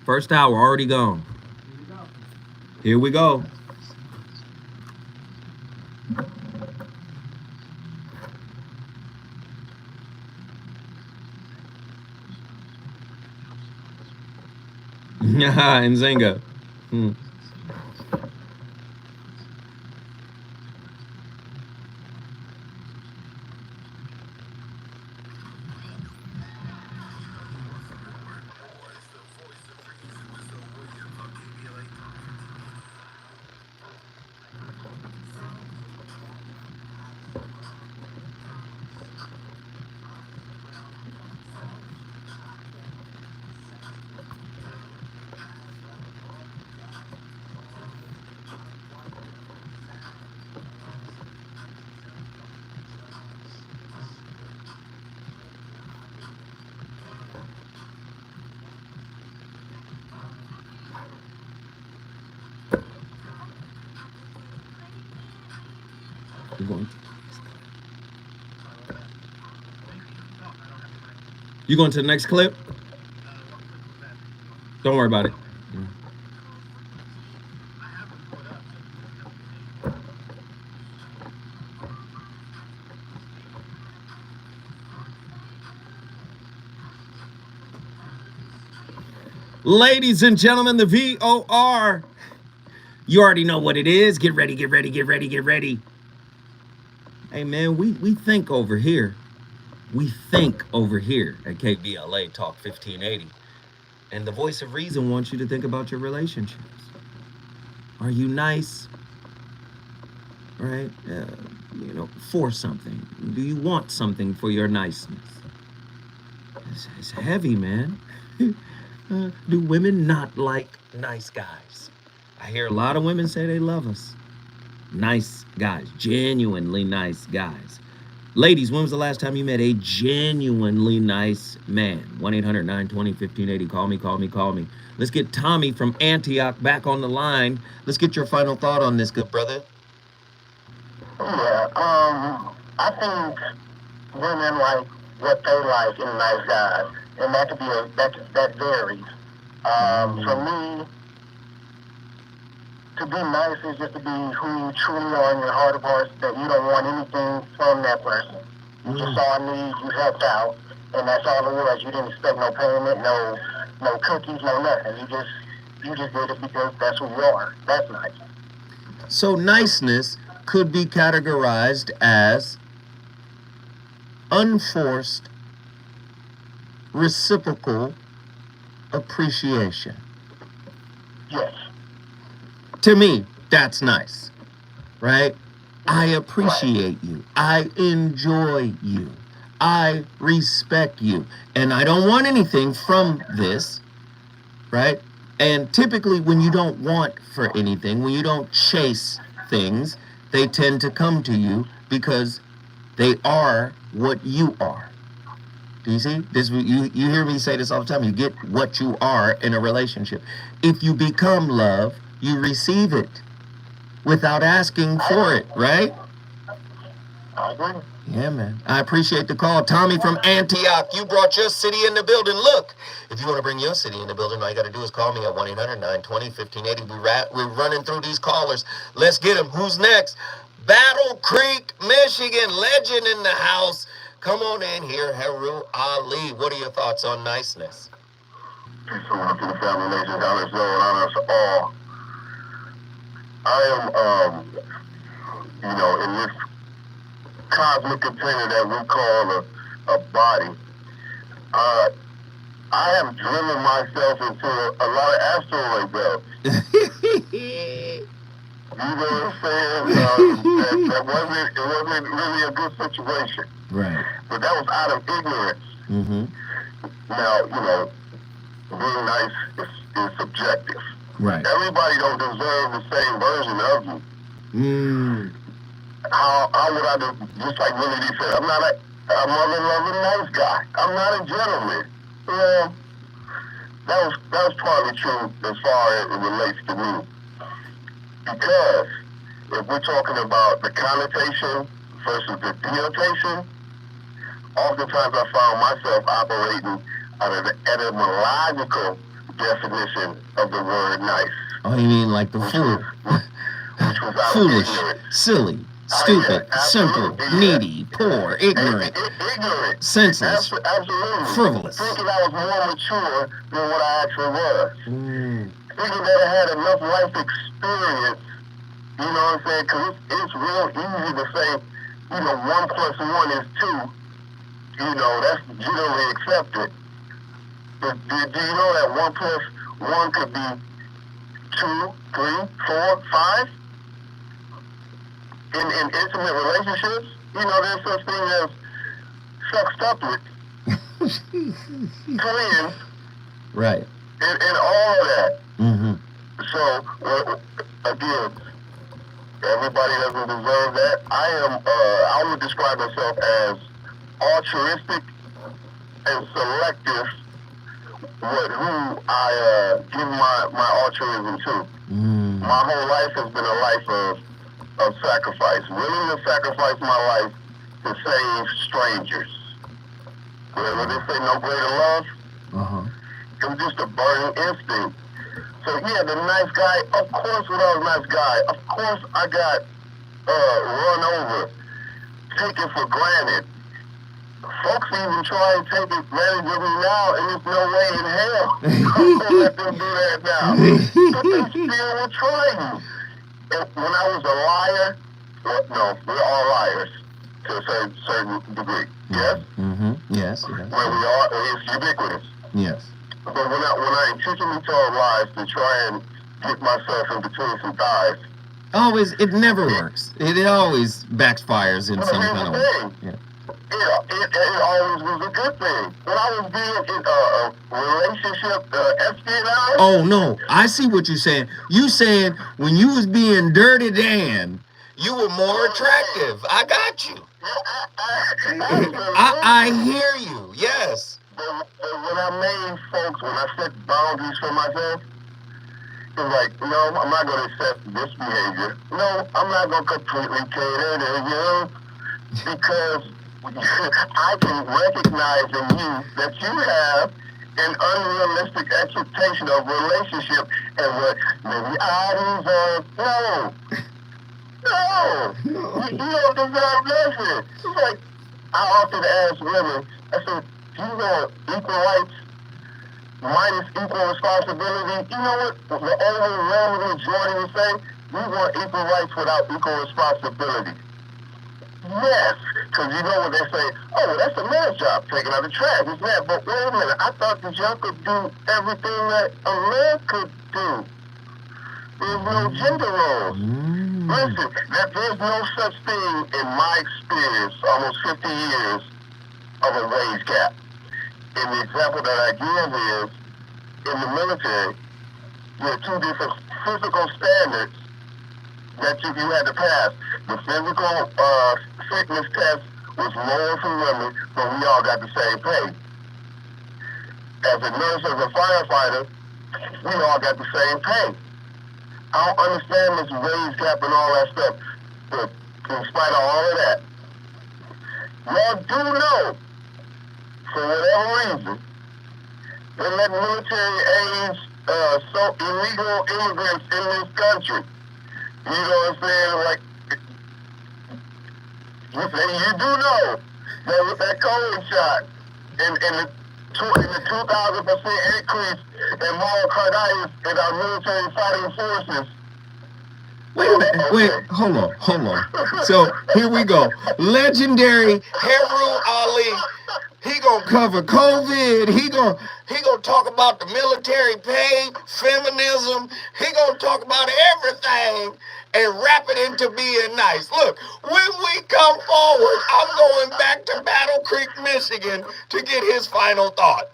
First hour already gone. Here we go. And Zenga. You going to the next clip? Don't worry about it. Ladies and gentlemen, the VOR. You already know what it is. Get ready, get ready, get ready, get ready. Hey, man, we think over here. We think over here at KBLA Talk 1580. And the Voice of Reason wants you to think about your relationships. Are you nice? Right? For something. Do you want something for your niceness? It's heavy, man. Do women not like nice guys? I hear a lot of women say they love us. Nice guys, genuinely nice guys. Ladies, when was the last time you met a genuinely nice man? 1-800-920-1580. Call me, call me, call me. Let's get Tommy from Antioch back on the line. Let's get your final thought on this, good brother. Yeah, I think women like what they like in nice guys, and that could be that varies. For me, to be nice is just to be who you truly are in your heart of hearts, that you don't want anything from that person. You just saw a need, you helped out, and that's all it was. You didn't expect no payment, no cookies, no nothing. You just did it because that's who you are. That's nice. So niceness could be categorized as unforced reciprocal appreciation. Yes. To me, that's nice, right? I appreciate you. I enjoy you. I respect you. And I don't want anything from this, right? And typically when you don't want for anything, when you don't chase things, they tend to come to you because they are what you are. Do you see? You hear me say this all the time. You get what you are in a relationship. If you become love, you receive it without asking for it, right? I agree. Yeah, man. I appreciate the call. Tommy from Antioch, you brought your city in the building. Look, if you want to bring your city in the building, all you got to do is call me at 1-800-920-1580. We're running through these callers. Let's get them. Who's next? Battle Creek, Michigan, legend in the house. Come on in here, Heru Ali. What are your thoughts on niceness? Peace and love to the family, nation, down and on us all. I am, in this cosmic container that we call a body, I have driven myself into a lot of asteroid belts. You know what I'm saying? It wasn't really a good situation. Right. But that was out of ignorance. Mm-hmm. Now, being nice is subjective. Right. Everybody don't deserve the same version of you. Mm. How would I do? Just like Willie D said, I'm a mother-loving nice guy. I'm not a gentleman. Well, that was partly true as far as it relates to me. Because if we're talking about the connotation versus the denotation, oftentimes I found myself operating out of the etymological definition of the word nice. Oh, you mean like the fool? Which was out Foolish, of ignorance. silly, stupid, simple, needy, poor, ignorant, senseless, Absolutely. frivolous. Thinking I was more mature than what I actually was. Mm. Thinking that I had enough life experience, you know what I'm saying? Because it's real easy to say, 1 plus 1 is 2. That's generally accepted. But do you know that 1 plus 1 could be 2, 3, 4, 5? In intimate relationships, there's such thing as sextuplets, twins, Right. and all of that. Mm-hmm. So, again, everybody doesn't deserve that. I would describe myself as altruistic and selective with who I give my altruism to. Mm. My whole life has been a life of sacrifice, willing to sacrifice my life to save strangers. When they say no greater love, it was just a burning instinct. So yeah, the nice guy, of course when I was a nice guy, of course I got run over, taken for granted. Folks even try and take advantage of me now, and there's no way in hell I'm going to let them do that now. But they still were trying. And when I was a liar, no, we're all liars to a certain degree. Yes? Mm-hmm. Yes. Where we are, it's ubiquitous. Yes. But when I intentionally told lies to try and get myself in between some thighs, It never works. It always backfires in some kind of way. Yeah. It always was a good thing. When I was being in a relationship espionage? Oh no, I see what you're saying. You saying when you was being Dirty Dan, you were more attractive. I got you. I hear you. Yes. But when I made folks, when I set boundaries for myself, it's like, no, I'm not going to accept this behavior. No, I'm not going to completely cater to you because I can recognize in you that you have an unrealistic expectation of relationship and what maybe ideas are. No. No. You don't deserve nothing. It's like, I often ask women, I said, do you want equal rights minus equal responsibility? You know what the overwhelming majority would say? We want equal rights without equal responsibility. Yes, because you know what they say, oh, well, that's a man's job, taking out the trash, it's that. But wait a minute, I thought that y'all could do everything that a man could do. There's no gender roles. Listen, there's no such thing in my experience, almost 50 years, of a wage gap. And the example that I give is, in the military, you had two different physical standards that you had to pass. The physical fitness test was lower for women, but we all got the same pay. As a nurse, as a firefighter, we all got the same pay. I don't understand this wage gap and all that stuff, but in spite of all of that, y'all do know, for whatever reason, they let military age illegal immigrants in this country. You know what I'm saying? Like, you do know that with that COVID shot and the 2,000% increase in myocarditis in our military fighting forces. Wait, hold on. So here we go. Legendary Heru Ali. He gonna cover COVID. He gonna talk about the military pay, feminism. He gonna talk about everything and wrap it into being nice. Look, when we come forward, I'm going back to Battle Creek, Michigan to get his final thought.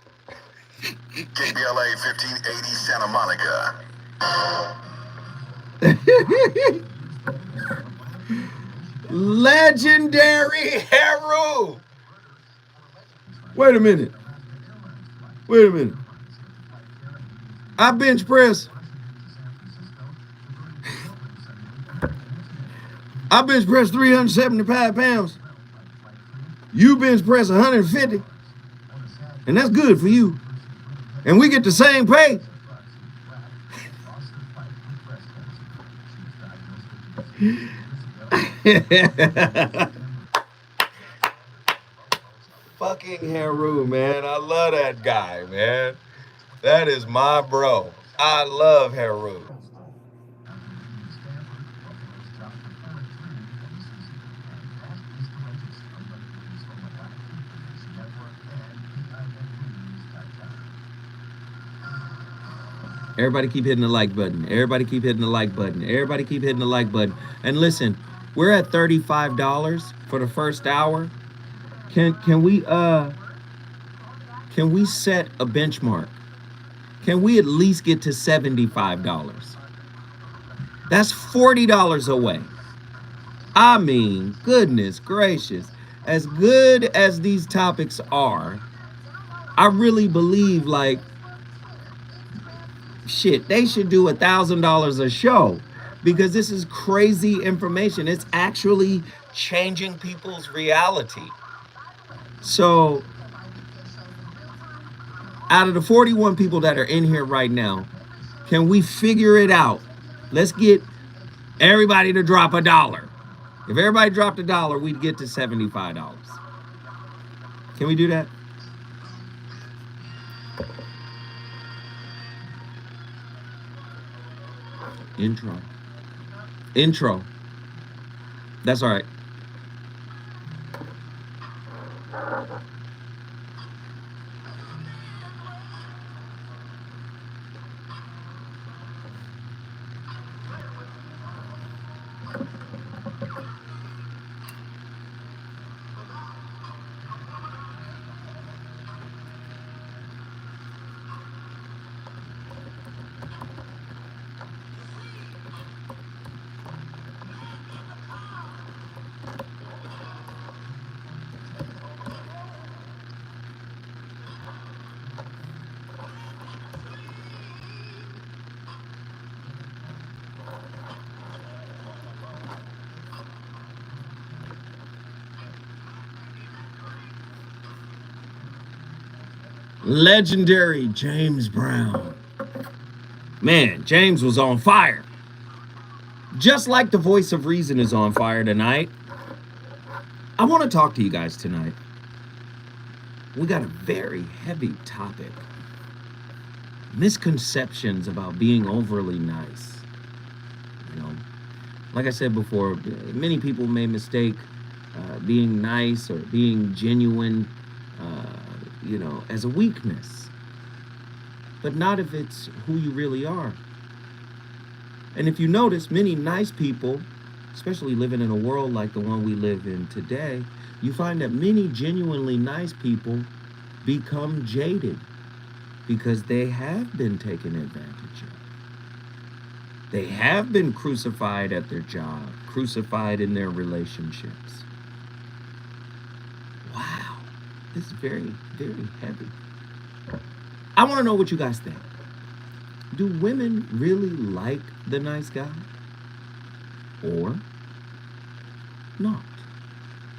KBLA 1580 Santa Monica. Legendary Heru. Wait a minute. I bench press. I bench press 375 pounds. You bench press 150. And that's good for you. And we get the same pay. Fucking Heru, man. I love that guy, man. That is my bro. I love Heru. Everybody keep hitting the like button. Everybody keep hitting the like button. Everybody keep hitting the like button. And listen, we're at $35 for the first hour. Can we set a benchmark? Can we at least get to $75? That's $40 away. I mean, goodness gracious. As good as these topics are, I really believe, like, shit, they should do $1,000 a show, because this is crazy information. It's actually changing people's reality. So, out of the 41 people that are in here right now, can we figure it out? Let's get everybody to drop $1. If everybody dropped $1, we'd get to $75. Can we do that? Intro. That's all right. Legendary James Brown. Man, James was on fire. Just like the voice of reason is on fire tonight, I want to talk to you guys tonight. We got a very heavy topic. Misconceptions about being overly nice. You know, like I said before, many people may mistake being nice or being genuine, as a weakness. But not if it's who you really are. And if you notice, many nice people, especially living in a world like the one we live in today, you find that many genuinely nice people become jaded because they have been taken advantage of. They have been crucified at their job, crucified in their relationships. Wow, this is very, very heavy. I want to know what you guys think. Do women really like the nice guy? Or not?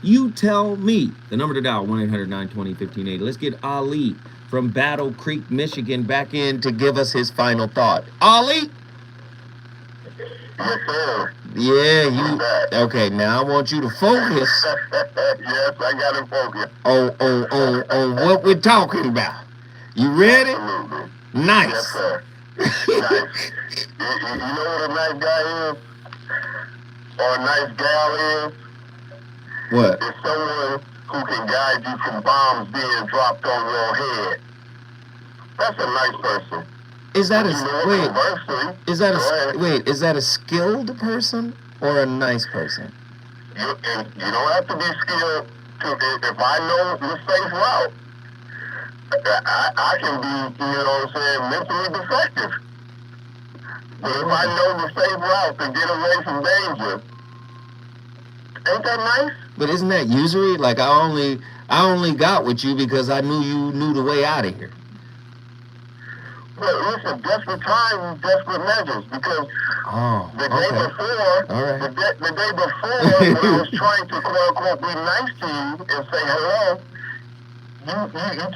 You tell me. The number to dial, 1-800-920-1580. Let's get Ali from Battle Creek, Michigan, back in to give us his final thought. Ali? Yes, sir. Yeah, you. Okay, now I want you to focus. Yes, I got to focus. On what we're talking about. You ready? Absolutely. Nice. Yes, sir. Nice. You know what a nice guy is? Or a nice gal is? What? It's someone who can guide you from bombs being dropped on your head. That's a nice person. Is that a Conversely, Is that a skilled person or a nice person? You don't have to be skilled if I know the safe route. I can be, mentally defective. But if I know the safe route to get away from danger, ain't that nice? But isn't that usury? Like I only got with you because I knew you knew the way out of here. But listen, desperate times, desperate measures. Because the day before, the day before, when I was trying to quote unquote be nice to you and say hello, you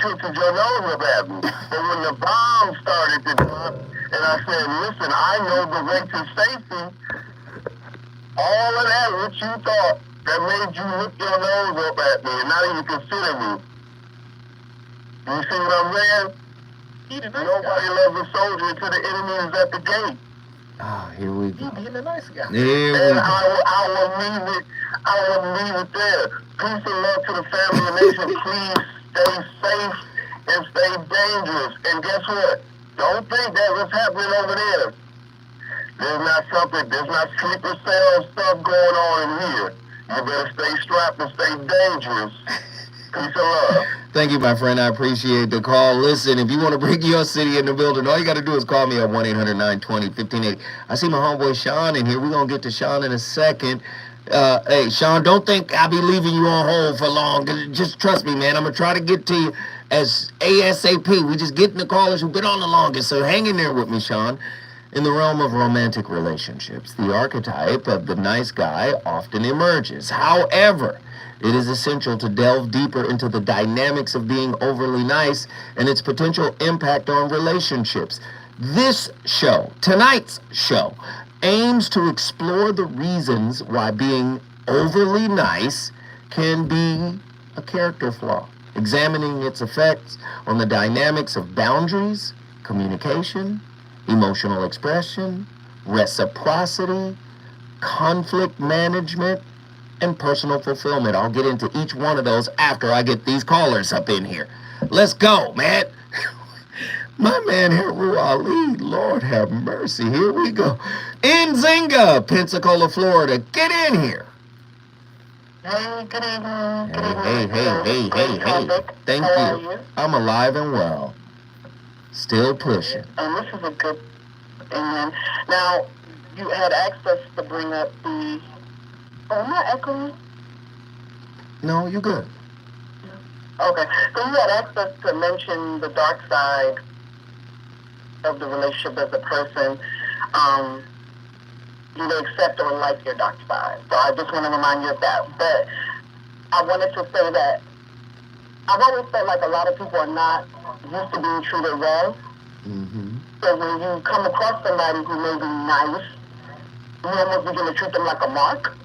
twisted your nose up at me. But when the bomb started to drop, and I said, listen, I know the way to safety, all of that, what you thought, that made you look your nose up at me and not even consider me. You see what I'm saying? Nobody loves a soldier until the enemy is at the gate. Ah, here we go. He being a nice guy. And I will leave it there. Peace and love to the family and nation. Please stay safe and stay dangerous. And guess what? Don't think that what's happening over there. There's not sleeper cell stuff going on in here. You better stay strapped and stay dangerous. Peace and love. Thank you, my friend. I appreciate the call. Listen, if you want to bring your city in the building, all you got to do is call me at 1-800-920-1580. I see my homeboy Sean in here. We're going to get to Sean in a second. Hey, Sean, don't think I'll be leaving you on hold for long. Just trust me, man. I'm going to try to get to you as ASAP. We just getting the callers who've been on the longest. So hang in there with me, Sean. In the realm of romantic relationships, the archetype of the nice guy often emerges. However, it is essential to delve deeper into the dynamics of being overly nice and its potential impact on relationships. This show, tonight's show, aims to explore the reasons why being overly nice can be a character flaw, examining its effects on the dynamics of boundaries, communication, emotional expression, reciprocity, conflict management, and personal fulfillment. I'll get into each one of those after I get these callers up in here. Let's go, man. My man Heru Ali, Lord have mercy. Here we go. Nzinga, Pensacola, Florida. Get in here. Hey, good evening. Hey. Thank you. I'm alive and well. Still pushing. And this is a good opinion. Now, you had asked us to bring up the... Oh, am I echoing? No, you're good. Okay. So you had asked us to mention the dark side of the relationship as a person. You know, accept or like your dark side. So I just want to remind you of that. But I wanted to say that I've always felt like a lot of people are not used to being treated well. Mm-hmm. So when you come across somebody who may be nice, you almost begin to treat them like a mark.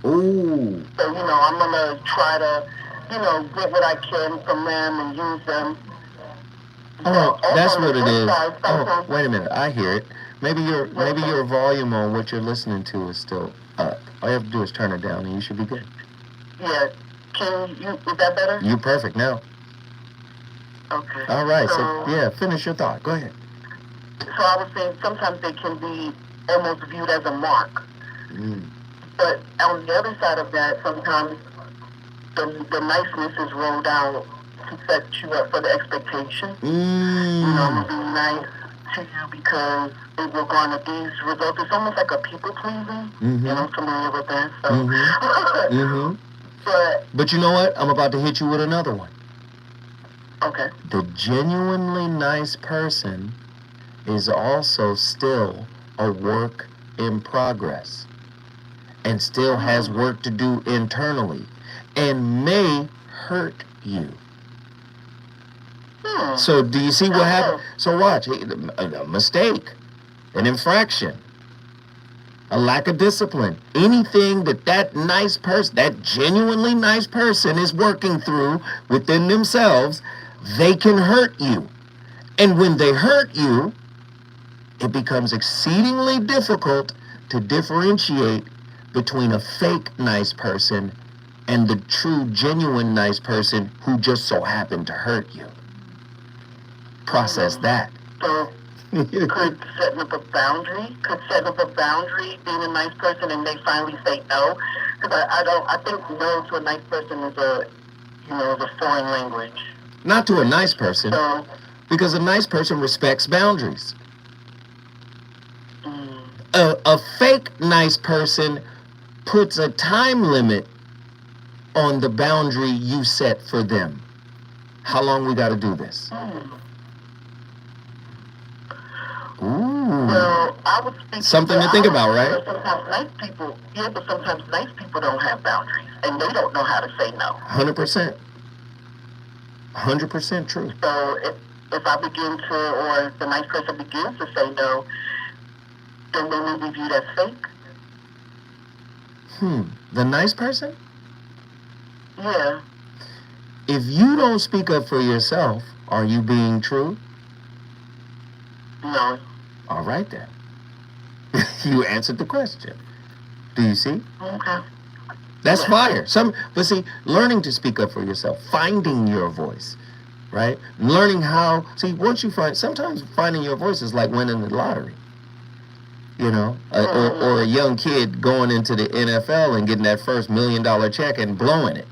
Ooh. So, I'm going to try to, get what I can from them and use them. Oh, that's what it is. Side, Oh, wait a minute. I hear it. Maybe your volume on what you're listening to is still up. All you have to do is turn it down, and you should be good. Yeah. Is that better? You're perfect now. Okay. All right. So yeah, finish your thought. Go ahead. So I was saying sometimes they can be almost viewed as a mark. Mm. But on the other side of that, sometimes the niceness is rolled out to set you up for the expectation. I'm going to be nice to you because it will garner these results. It's almost like a people pleasing. Mm-hmm. I'm familiar with that. So. Mm-hmm. Mm-hmm. But you know what? I'm about to hit you with another one. Okay. The genuinely nice person is also still a work in progress and still has work to do internally and may hurt you. So do you see what happened? So watch, a mistake, an infraction, a lack of discipline, anything that nice person, that genuinely nice person is working through within themselves, they can hurt you. And when they hurt you, it becomes exceedingly difficult to differentiate between a fake nice person and the true, genuine nice person who just so happened to hurt you. Process that. So could setting up a boundary, being a nice person, and they finally say no? Because I think no to a nice person is a foreign language. Not to a nice person, because a nice person respects boundaries. A fake nice person puts a time limit on the boundary you set for them. How long we got to do this? Ooh. Well, I would speak something to think about, right? Sometimes nice people don't have boundaries, and they don't know how to say no. 100%. 100% true. So if I begin to, or if the nice person begins to say no, then they may be viewed as fake. The nice person? Yeah. If you don't speak up for yourself, are you being true? No. All right then. You answered the question. Do you see? Okay. That's fire. But see, learning to speak up for yourself, finding your voice, right? Learning how, once you sometimes finding your voice is like winning the lottery. Or a young kid going into the NFL and getting that first $1 million check and blowing it.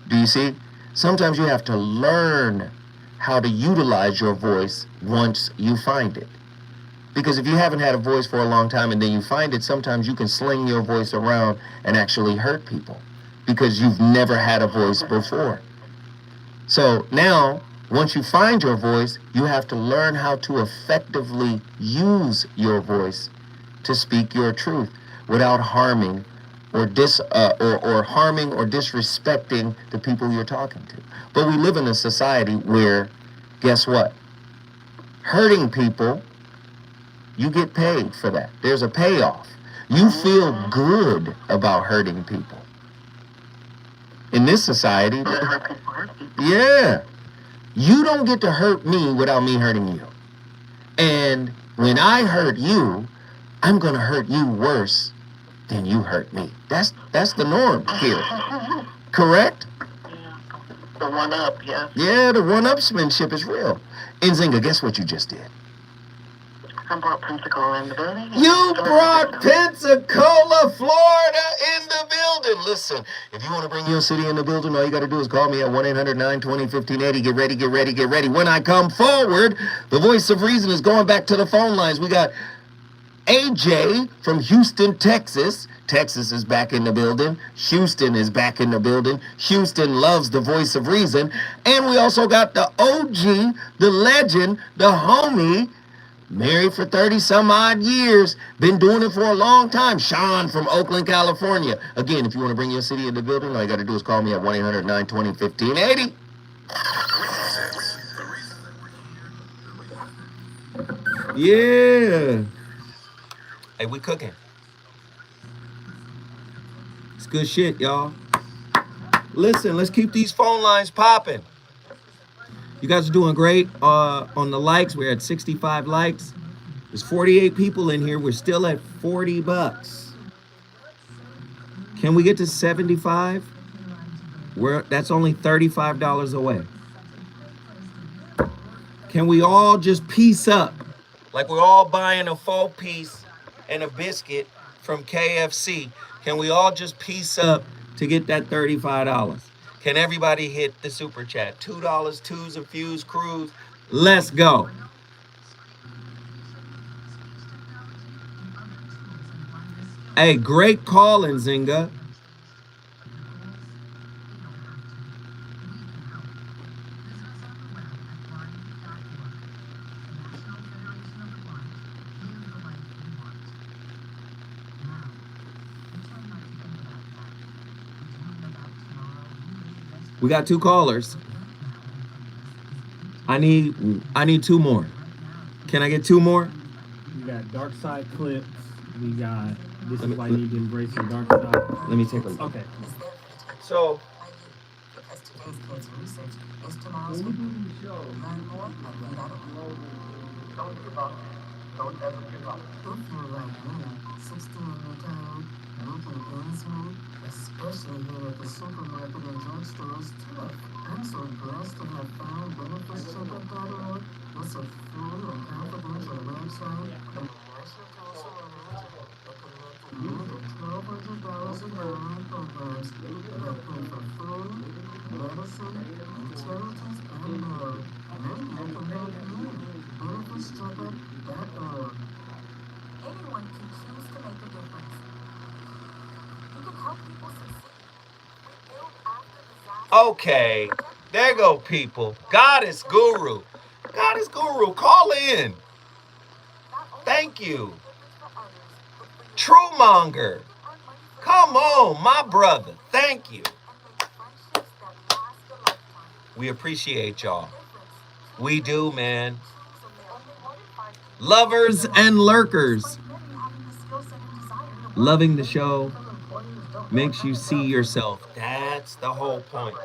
Do you see? Sometimes you have to learn how to utilize your voice once you find it. Because if you haven't had a voice for a long time and then you find it, sometimes you can sling your voice around and actually hurt people because you've never had a voice before. So now, once you find your voice, you have to learn how to effectively use your voice to speak your truth without harming or harming or disrespecting the people you're talking to. But we live in a society where, guess what? Hurting people, you get paid for that. There's a payoff. You feel good about hurting people. In this society, yeah, you don't get to hurt me without me hurting you. And when I hurt you, I'm going to hurt you worse than you hurt me. That's the norm here. Correct? The one-up, yeah. Yeah, the one-upsmanship is real. Nzinga, guess what you just did? I brought Pensacola in the building. You brought Pensacola, Florida in the building. Listen, if you want to bring your city in the building, all you got to do is call me at 1-800-920-1580. Get ready, get ready, get ready. When I come forward, the voice of reason is going back to the phone lines. We got AJ from Houston, Texas. Texas is back in the building. Houston is back in the building. Houston loves the voice of reason. And we also got the OG, the legend, the homie, married for 30 some odd years, been doing it for a long time, Sean from Oakland, California. Again, if you want to bring your city in the building, all you got to do is call me at 1-800-920-1580. Yeah. Hey, we cooking. It's good shit, y'all. Listen, let's keep these phone lines popping. You guys are doing great on the likes. We're at 65 likes. There's 48 people in here. We're still at $40. Can we get to 75? That's only $35 away. Can we all just piece up? Like we're all buying a 4-piece and a biscuit from KFC. Can we all just piece up to get that $35? Can everybody hit the super chat? $2, twos and fews, crews. Let's go. Hey, great calling, Zinga. We got 2 callers. I need 2 more. Can I get 2 more? We got DarkSide clips. We got this is why you need to embrace your dark side. Let me take a look. Okay. So, Because today's kids' research is tomorrow's learn more and read out of. Don't give up. Don't ever give up. If you're like me, 60 and retired, making ends meet, especially here at the supermarket and drugstore is tough. I'm so blessed to have found benefitscheckup.org. It's a free and confidential website from the National Council on Aging that connected more than $1,200 in online programs that pay for food, medicine, utilities, and more. Maybe you can help me. Benefitscheckup.org. Anyone can choose to make a difference. You can help people succeed. We build after disaster. okay. There go people. Goddess Guru. Goddess Guru, call in. Thank you. Truemonger. Come on, my brother. Thank you. We appreciate y'all. We do, man. Lovers and lurkers. Loving the show makes you see yourself. That's the whole point.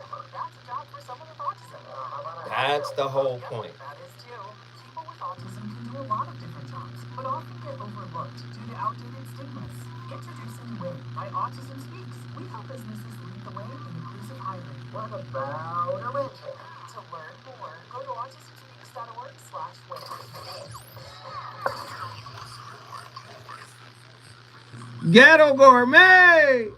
That's the whole point. That is true. People with autism can do a lot of different jobs, but often get overlooked due to outdated stigmas. Introducing WIN by Autism Speaks. We help businesses lead the way in inclusive hiring. What about a win? To learn more, go to autismspeaks.org/win. Ghetto Gourmet.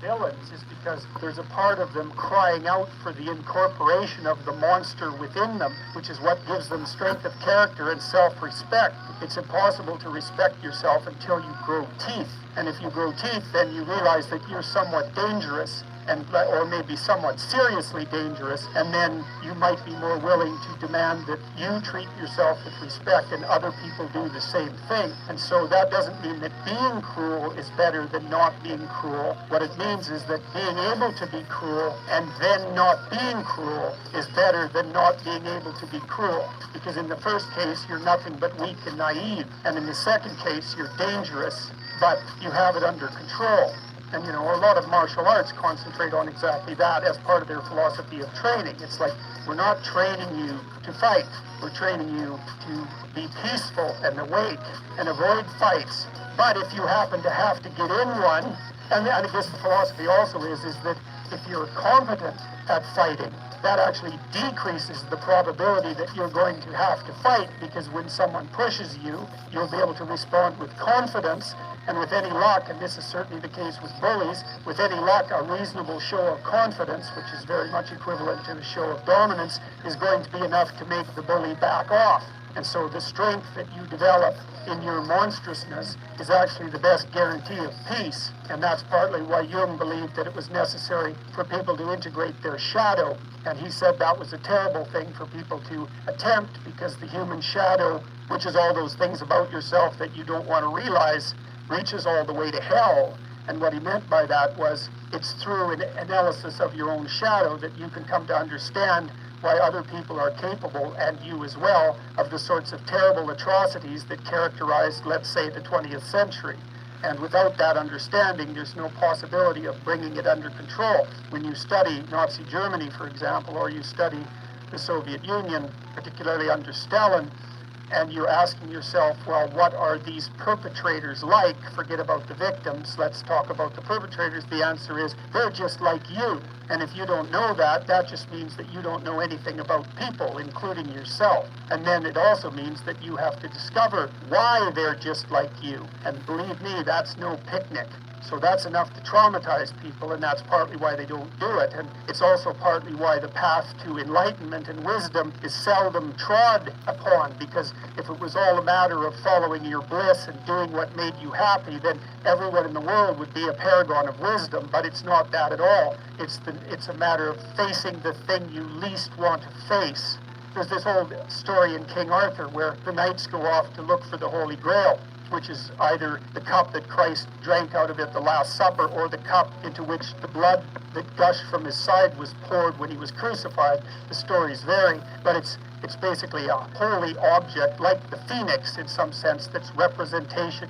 Villains is because there's a part of them crying out for the incorporation of the monster within them, which is what gives them strength of character and self-respect. It's impossible to respect yourself until you grow teeth. And if you grow teeth, then you realize that you're somewhat dangerous, or maybe somewhat seriously dangerous, and then you might be more willing to demand that you treat yourself with respect and other people do the same thing. And so that doesn't mean that being cruel is better than not being cruel. What it means is that being able to be cruel and then not being cruel is better than not being able to be cruel. Because in the first case, you're nothing but weak and naive. And in the second case, you're dangerous, but you have it under control. And, you know, a lot of martial arts concentrate on exactly that as part of their philosophy of training. It's like, we're not training you to fight. We're training you to be peaceful and awake and avoid fights. But if you happen to have to get in one, and I guess the philosophy also is that If you're competent at fighting, that actually decreases the probability that you're going to have to fight, because when someone pushes you, you'll be able to respond with confidence, and with any luck, and this is certainly the case with bullies, with any luck, a reasonable show of confidence, which is very much equivalent to a show of dominance, is going to be enough to make the bully back off. And so the strength that you develop in your monstrousness is actually the best guarantee of peace. And that's partly why Jung believed that it was necessary for people to integrate their shadow. And he said that was a terrible thing for people to attempt, because the human shadow, which is all those things about yourself that you don't want to realize, reaches all the way to hell. And what he meant by that was it's through an analysis of your own shadow that you can come to understand why other people are capable, and you as well, of the sorts of terrible atrocities that characterized, let's say, the 20th century. And without that understanding, there's no possibility of bringing it under control. When you study Nazi Germany, for example, or you study the Soviet Union, particularly under Stalin, and you're asking yourself, well, what are these perpetrators like? Forget about the victims, let's talk about the perpetrators. The answer is, they're just like you. And if you don't know that, that just means that you don't know anything about people, including yourself. And then it also means that you have to discover why they're just like you. And believe me, that's no picnic. So that's enough to traumatize people, and that's partly why they don't do it. And it's also partly why the path to enlightenment and wisdom is seldom trod upon, because if it was all a matter of following your bliss and doing what made you happy, then everyone in the world would be a paragon of wisdom. But it's not that at all. It's a matter of facing the thing you least want to face. There's this old story in King Arthur where the knights go off to look for the Holy Grail, which is either the cup that Christ drank out of at the Last Supper, or the cup into which the blood that gushed from his side was poured when he was crucified. The stories vary, but it's basically a holy object, like the phoenix in some sense, that's a representation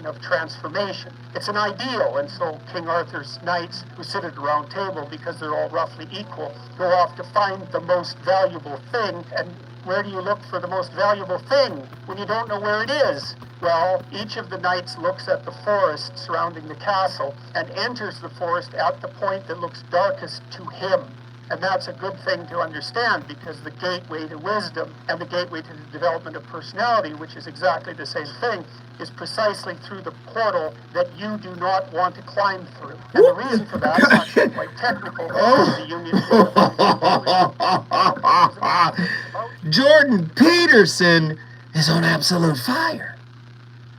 of transformation. It's an ideal, and so King Arthur's knights, who sit at a round table because they're all roughly equal, go off to find the most valuable thing. And where do you look for the most valuable thing when you don't know where it is? Well, each of the knights looks at the forest surrounding the castle and enters the forest at the point that looks darkest to him. And that's a good thing to understand, because the gateway to wisdom and the gateway to the development of personality, which is exactly the same thing, is precisely through the portal that you do not want to climb through. And the reason for that is actually quite technical. The union Jordan Peterson is on absolute fire.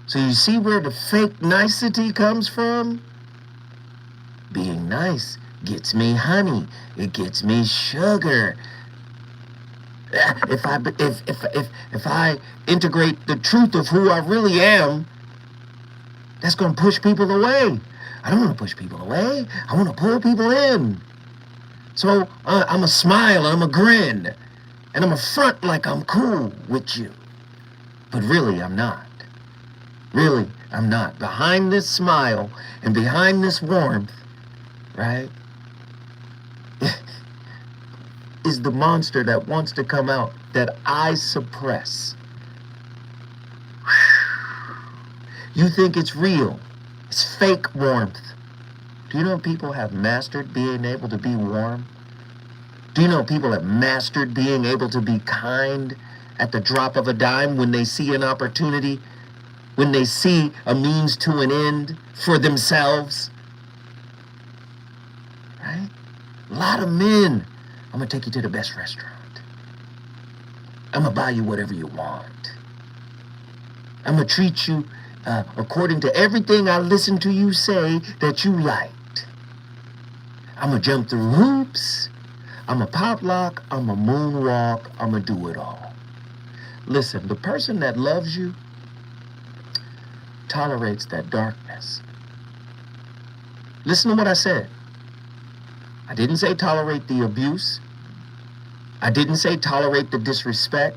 So you see where the fake nicety comes from? Being nice gets me honey. It gets me sugar. If I integrate the truth of who I really am, that's going to push people away. I don't want to push people away. I want to pull people in. So I'm a smile, I'm a grin, and I'm a front like I'm cool with you. But really, I'm not. Really, I'm not. Behind this smile and behind this warmth, right, is the monster that wants to come out that I suppress. You think it's real. It's fake warmth. Do you know people have mastered being able to be warm? Do you know people have mastered being able to be kind at the drop of a dime when they see an opportunity, when they see a means to an end for themselves? Right? A lot of men. I'm going to take you to the best restaurant. I'm going to buy you whatever you want. I'm going to treat you according to everything I listened to you say that you liked. I'm going to jump through hoops. I'm going to pop lock. I'm going to moonwalk. I'm going to do it all. Listen, the person that loves you tolerates that darkness. Listen to what I said. I didn't say tolerate the abuse. I didn't say tolerate the disrespect.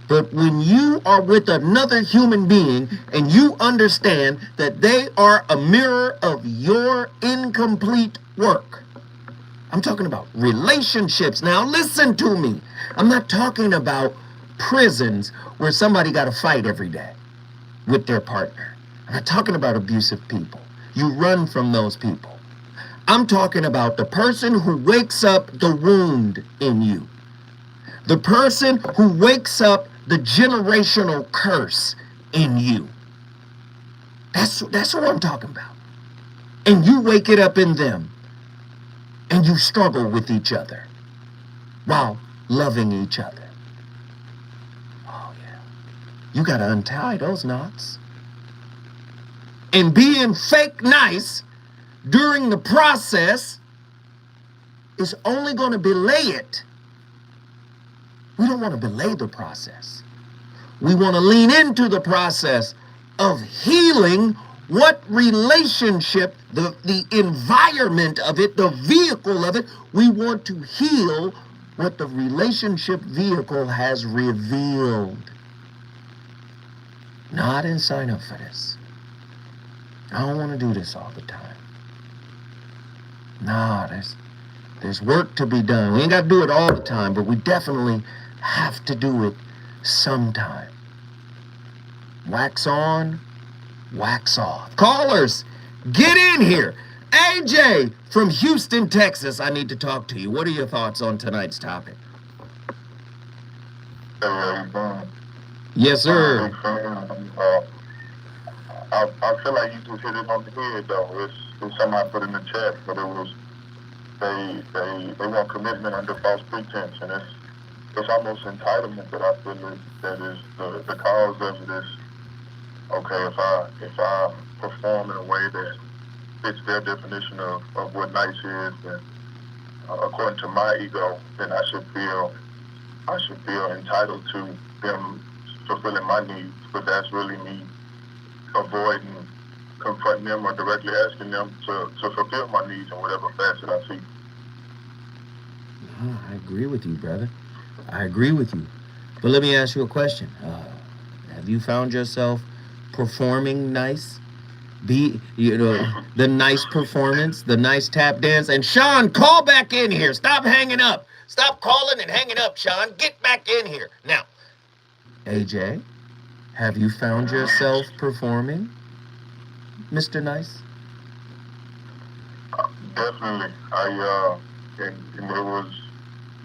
But when you are with another human being and you understand that they are a mirror of your incomplete work, I'm talking about relationships. Now listen to me. I'm not talking about prisons where somebody got to fight every day with their partner. I'm not talking about abusive people. You run from those people. I'm talking about the person who wakes up the wound in you. The person who wakes up the generational curse in you. That's what I'm talking about. And you wake it up in them. And you struggle with each other while loving each other. Oh, yeah. You got to untie those knots. And being fake nice during the process is only going to belay it. We don't want to belay the process. We want to lean into the process of healing what relationship, the environment of it, the vehicle of it. We want to heal what the relationship vehicle has revealed. Not in sign up for this. I don't want to do this all the time. Nah, there's work to be done. We ain't got to do it all the time, but we definitely have to do it sometime. Wax on, wax off. Callers, get in here. AJ from Houston, Texas, I need to talk to you. What are your thoughts on tonight's topic? Yes, sir. I feel like you just hit it on the head, though. It's something I put in the chat, but it was they want commitment under false pretense, and it's almost entitlement that I feel that is the cause of this. Okay, if I perform in a way that fits their definition of what nice is, then according to my ego, then I should feel entitled to them fulfilling my needs. But that's really me avoiding confronting them or directly asking them to fulfill my needs in whatever facet I see. I agree with you, brother. I agree with you. But let me ask you a question. Have you found yourself performing nice? The nice performance, the nice tap dance. And Sean, call back in here. Stop hanging up. Stop calling and hanging up, Sean. Get back in here. Now, AJ, have you found yourself performing, Mr. Nice? Definitely. And it was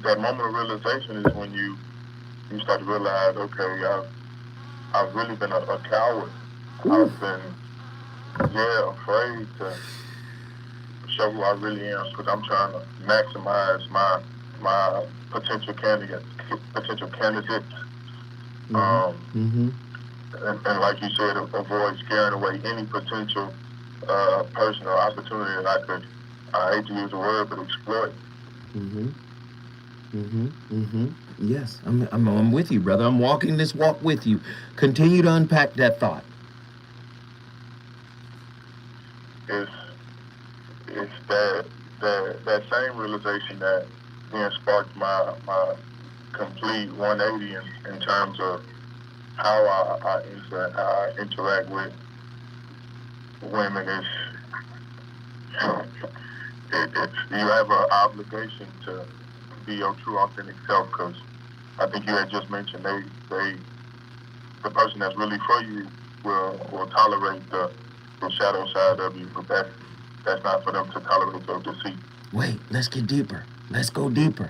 that moment of realization is when you start to realize, okay, I've really been a coward. Ooh. I've been, afraid to show who I really am because I'm trying to maximize my potential candidates. And like you said, avoid scaring away any potential person or opportunity that I could, I hate to use the word, but exploit. Yes, I'm with you, brother. I'm walking this walk with you. Continue to unpack that thought. It's that same realization that then sparked my complete 180 in terms of how I interact with women. You have an obligation to be your true authentic self, because I think you had just mentioned the person that's really for you will tolerate the shadow side of you, but that's not for them to tolerate or to see. Wait, let's get deeper. Let's go deeper.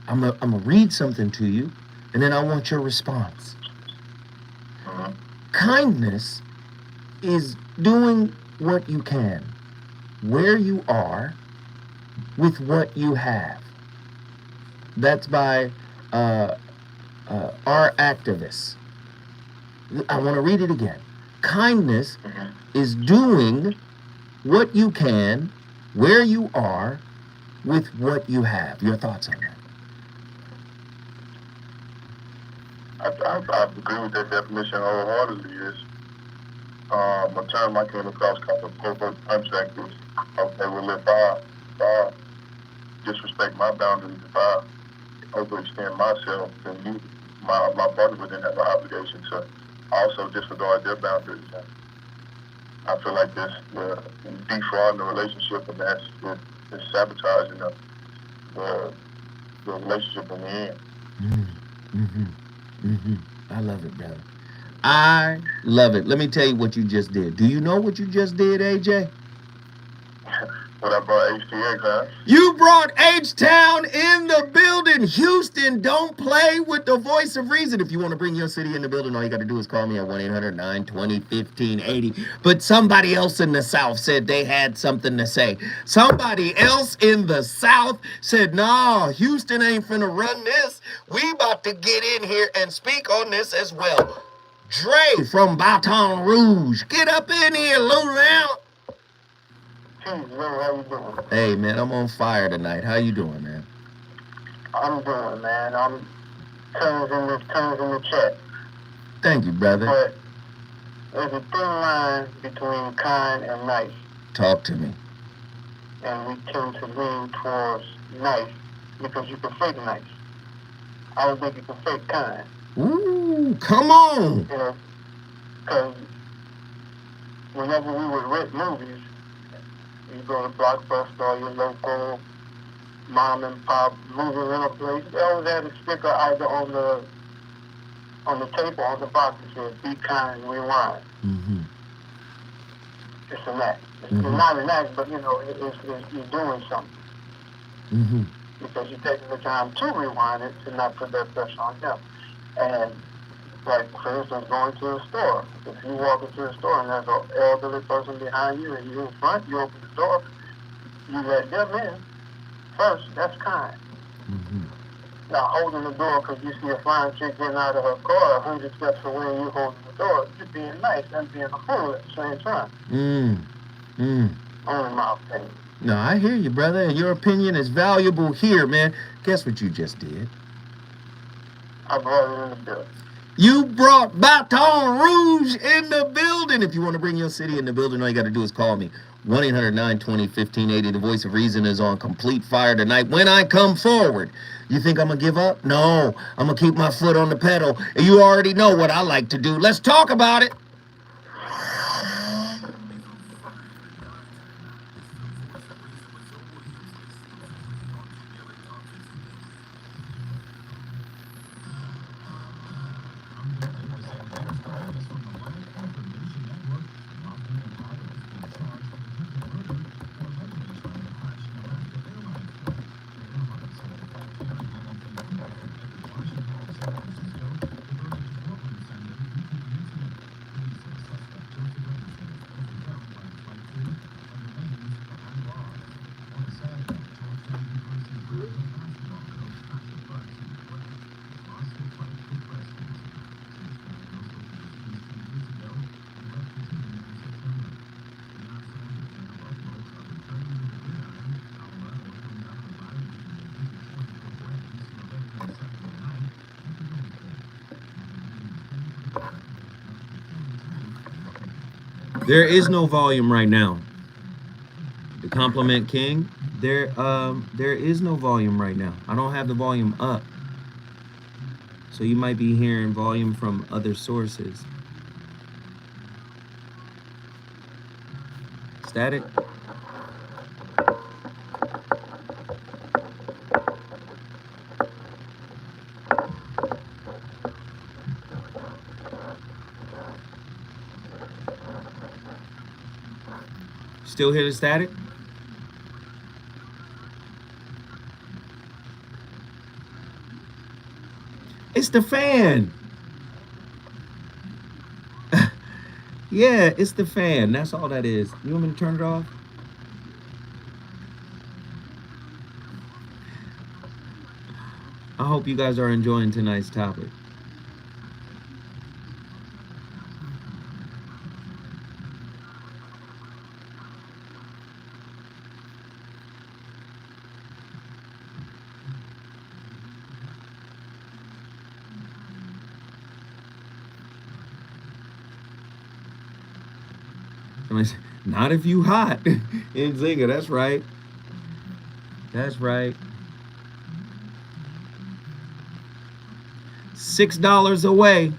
I'm gonna read something to you, and then I want your response. Kindness is doing what you can, where you are, with what you have. That's by our activists. I want to read it again. Kindness is doing what you can, where you are, with what you have. Your thoughts on that? I agree with that definition wholeheartedly. It's a term I came across called the covert contractors. Okay, well, if I disrespect my boundaries, if I overextend myself, then my partner would then have an obligation to also disregard their boundaries. And I feel like this defrauding the relationship, and that's sabotaging the relationship in the end. I love it, brother. I love it. Let me tell you what you just did. Do you know what you just did, AJ? But I brought HTX, huh? You brought H-Town in the building. Houston, don't play with the voice of reason. If you want to bring your city in the building, all you got to do is call me at 1-800-920-1580. But somebody else in the South said they had something to say. Somebody else in the South said, nah, Houston ain't finna run this. We about to get in here and speak on this as well. Dre from Baton Rouge. Get up in here, Lou Lamb. How you doing? Hey, man, I'm on fire tonight. How you doing, man? I'm doing, man. I'm turns in the chat. Thank you, brother. But there's a thin line between kind and nice. Talk to me. And we tend to lean towards nice because you can fake nice. I don't think you can fake kind. Ooh, come on. You know, because whenever we would rent movies, you go to Blockbuster or your local mom and pop movie rental place, they always had a sticker either on the tape or on the box that says, be kind, rewind. Mm-hmm. It's an act. It's Mm-hmm. not an act, but you know, you're doing something. Mm-hmm. Because you're taking the time to rewind it to not put that pressure on them. And like, for instance, going to a store. If you walk into a store and there's an elderly person behind you and you're in front, you open the door, you let them in first. That's kind. Mm-hmm. Now, holding the door because you see a fine chick getting out of her car 100 steps away and you holding the door, you're being nice and being a fool at the same time. Only my opinion. No, I hear you, brother, and your opinion is valuable here, man. Guess what you just did? I brought it in the building. You brought Baton Rouge in the building. If you want to bring your city in the building, all you got to do is call me. 1-800-920-1580. The voice of reason is on complete fire tonight. When I come forward, you think I'm going to give up? No, I'm going to keep my foot on the pedal. And you already know what I like to do. Let's talk about it. There is no volume right now. The Compliment King, there is no volume right now. I don't have the volume up. So you might be hearing volume from other sources. Static? Still hear the static? It's the fan. Yeah, it's the fan. That's all that is. You want me to turn it off? I hope you guys are enjoying tonight's topic. Not if you hot. In Zinga, that's right. That's right. $6 away.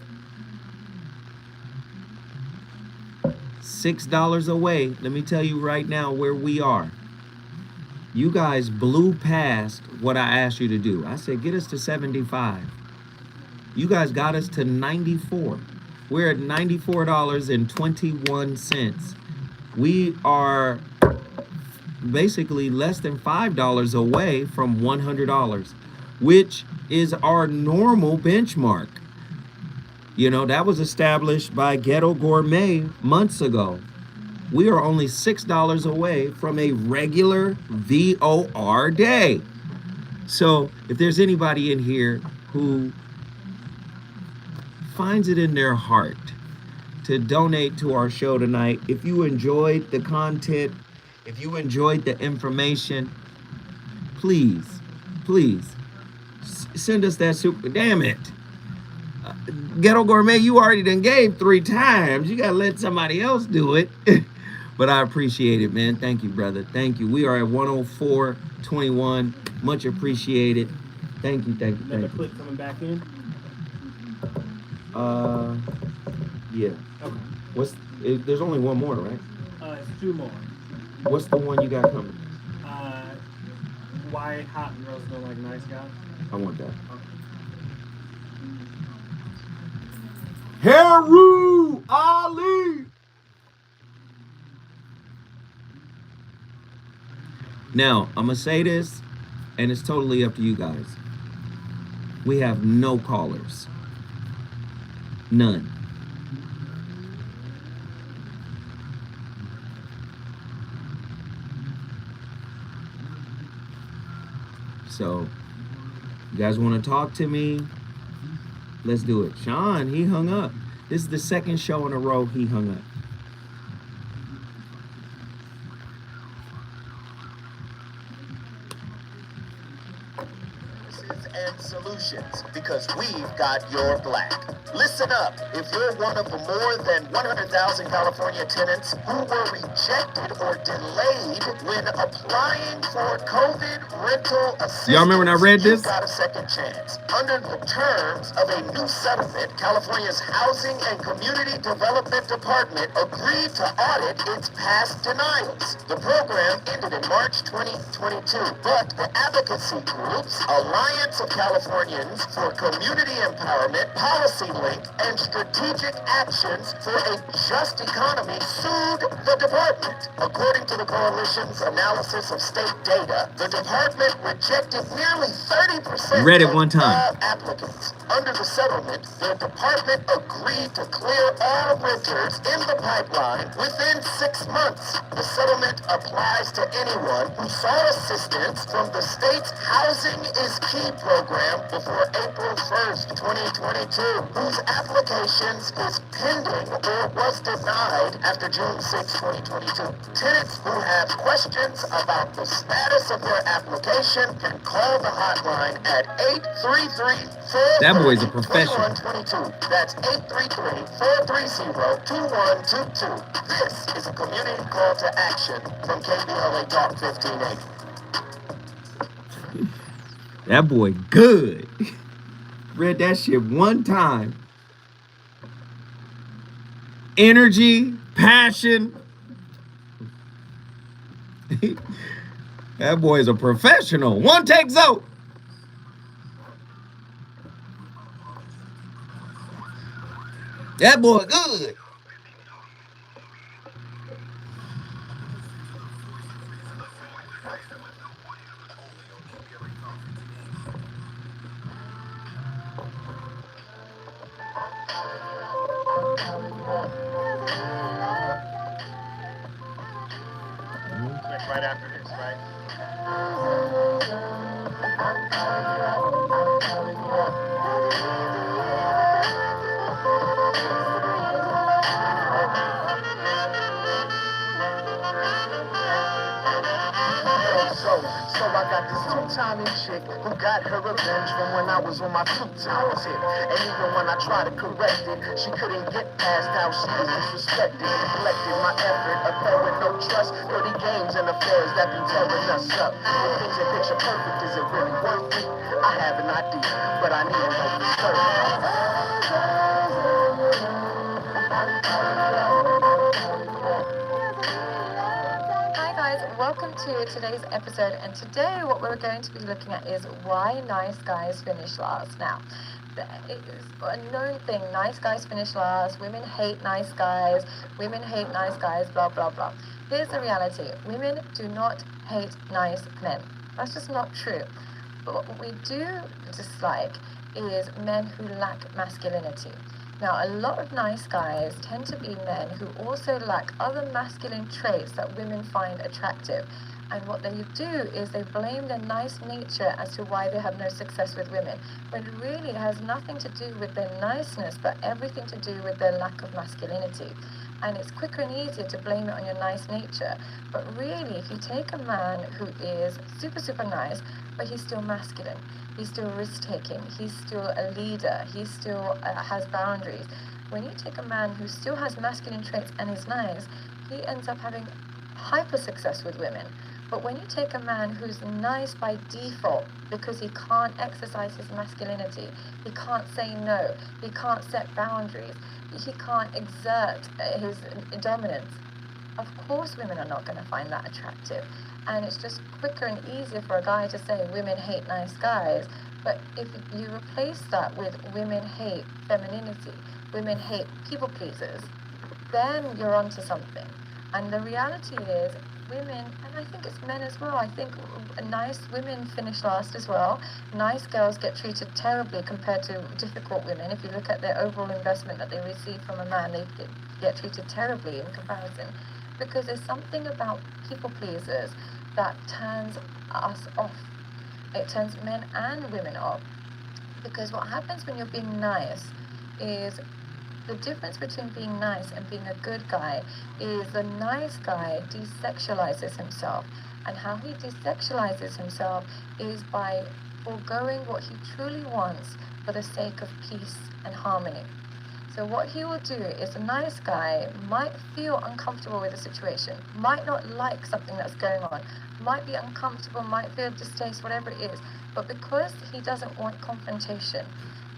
$6 away. Let me tell you right now where we are. You guys blew past what I asked you to do. I said, get us to 75. You guys got us to 94. We're at $94.21. We are basically less than $5 away from $100, which is our normal benchmark. You know, that was established by Ghetto Gourmet months ago. We are only $6 away from a regular VOR day. So if there's anybody in here who finds it in their heart to donate to our show tonight, if you enjoyed the content, if you enjoyed the information, please, please send us that super. Damn it. Ghetto Gourmet, you already done gave 3 times. You gotta let somebody else do it. But I appreciate it, man. Thank you, brother. Thank you. We are at 104.21. Much appreciated. Thank you, thank you, Another thank you. clip coming back in. Yeah. Okay. There's only one more, right? It's 2 more. What's the one you got coming? Why hot girls don't like nice guys? I want that. Okay. Heru Ali. Now, I'm going to say this, and it's totally up to you guys. We have no callers. None. So, you guys want to talk to me? Let's do it. Sean, he hung up. This is the second show in a row he hung up. And solutions, because we've got your black. Listen up. If you're one of the more than 100,000 California tenants who were rejected or delayed when applying for COVID rental assistance, y'all remember when I read this? You've got a second chance. Under the terms of a new settlement, California's Housing and Community Development Department agreed to audit its past denials. The program ended in March 2022, but the advocacy groups, Alliance of Californians for Community Empowerment, Policy Link, and Strategic Actions for a Just Economy sued the department. According to the coalition's analysis of state data, the department rejected nearly 30% Read it one time. of all applicants. Under the settlement, the department agreed to clear all renters in the pipeline within 6 months. The settlement applies to anyone who sought assistance from the state's Housing is Key program before April 1st, 2022, whose applications is pending or was denied after June 6, 2022. Tenants who have questions about the status of their application can call the hotline at 833-430-2122. That boy's a professional. That's 833-430-2122. This is a community call to action from KBLA Talk 1580. That boy good. Read that shit one time. Energy, passion. That boy is a professional. One take Zoe. That boy good. Right after this, right? So I got this two-timing chick who got her revenge from when I was on my 2-time tip. And even when I tried to correct it, she couldn't get past how she was disrespected, neglected my effort, a pair with no trust, dirty games and affairs that be tearing us up. If things are picture perfect, is it really worth it? I have an idea, but I need no Welcome to today's episode, and today what we're going to be looking at is why nice guys finish last. Now, it is a known thing, nice guys finish last, women hate nice guys, blah, blah, blah. Here's the reality. Women do not hate nice men. That's just not true. But what we do dislike is men who lack masculinity. Now, a lot of nice guys tend to be men who also lack other masculine traits that women find attractive. And what they do is they blame their nice nature as to why they have no success with women, when really it has nothing to do with their niceness, but everything to do with their lack of masculinity. And it's quicker and easier to blame it on your nice nature. But really, if you take a man who is super, super nice, but he's still masculine, he's still risk-taking, he's still a leader, he still has boundaries. When you take a man who still has masculine traits and is nice, he ends up having hyper success with women. But when you take a man who's nice by default because he can't exercise his masculinity, he can't say no, he can't set boundaries, he can't exert his dominance, of course women are not going to find that attractive. And it's just quicker and easier for a guy to say women hate nice guys. But if you replace that with women hate femininity, women hate people pleasers, then you're onto something. And the reality is, women, and I think it's men as well, I think nice women finish last as well. Nice girls get treated terribly compared to difficult women. If you look at their overall investment that they receive from a man, they get treated terribly in comparison. Because there's something about people pleasers that turns us off. It turns men and women off. Because what happens when you're being nice is, the difference between being nice and being a good guy is the nice guy desexualizes himself. And how he desexualizes himself is by foregoing what he truly wants for the sake of peace and harmony. So what he will do is, a nice guy might feel uncomfortable with the situation, might not like something that's going on, might be uncomfortable, might feel distaste, whatever it is, but because he doesn't want confrontation,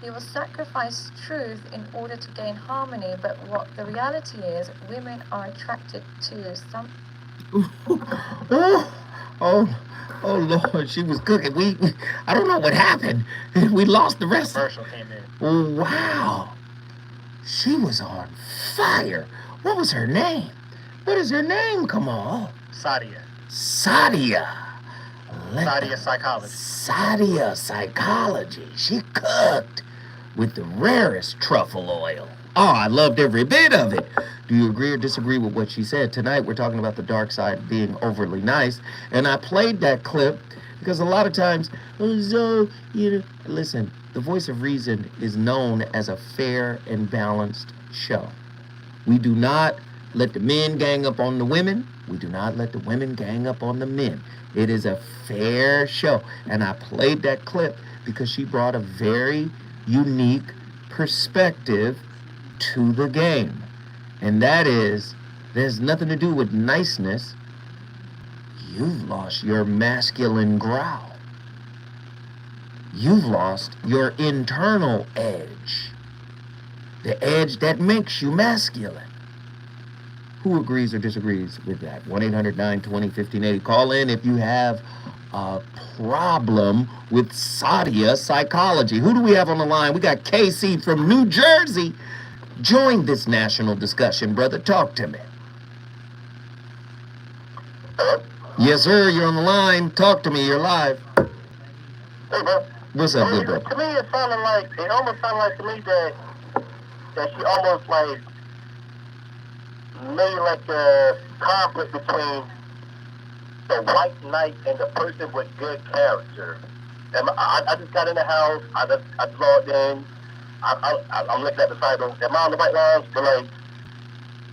he will sacrifice truth in order to gain harmony. But what the reality is, women are attracted to some... Oh Lord, she was cooking. I don't know what happened. We lost the rest. Commercial came in. Oh, wow. She was on fire. What was her name? What is her name, Kamal? Sadia. Sadia Psychology. Sadia Psychology. She cooked with the rarest truffle oil. Oh, I loved every bit of it. Do you agree or disagree with what she said? Tonight we're talking about the dark side being overly nice. And I played that clip because a lot of times, listen, the Voice of Reason is known as a fair and balanced show. We do not let the men gang up on the women. We do not let the women gang up on the men. It is a fair show. And I played that clip because she brought a very unique perspective to the game. And that is, there's nothing to do with niceness. You've lost your masculine growl. You've lost your internal edge. The edge that makes you masculine. Who agrees or disagrees with that? 1-800-920-1580. Call in if you have a problem with Sadia Psychology. Who do we have on the line? We got KC from New Jersey. Join this national discussion, brother. Talk to me. Hello? Yes, sir. You're on the line. Talk to me. You're live. Hey, bro. What's up, good bro? To me, it almost sounded like to me that she almost like made like a conflict between the white knight and the person with good character. And I just got in the house. I logged in. I'm looking at the title. Am I on the right lines?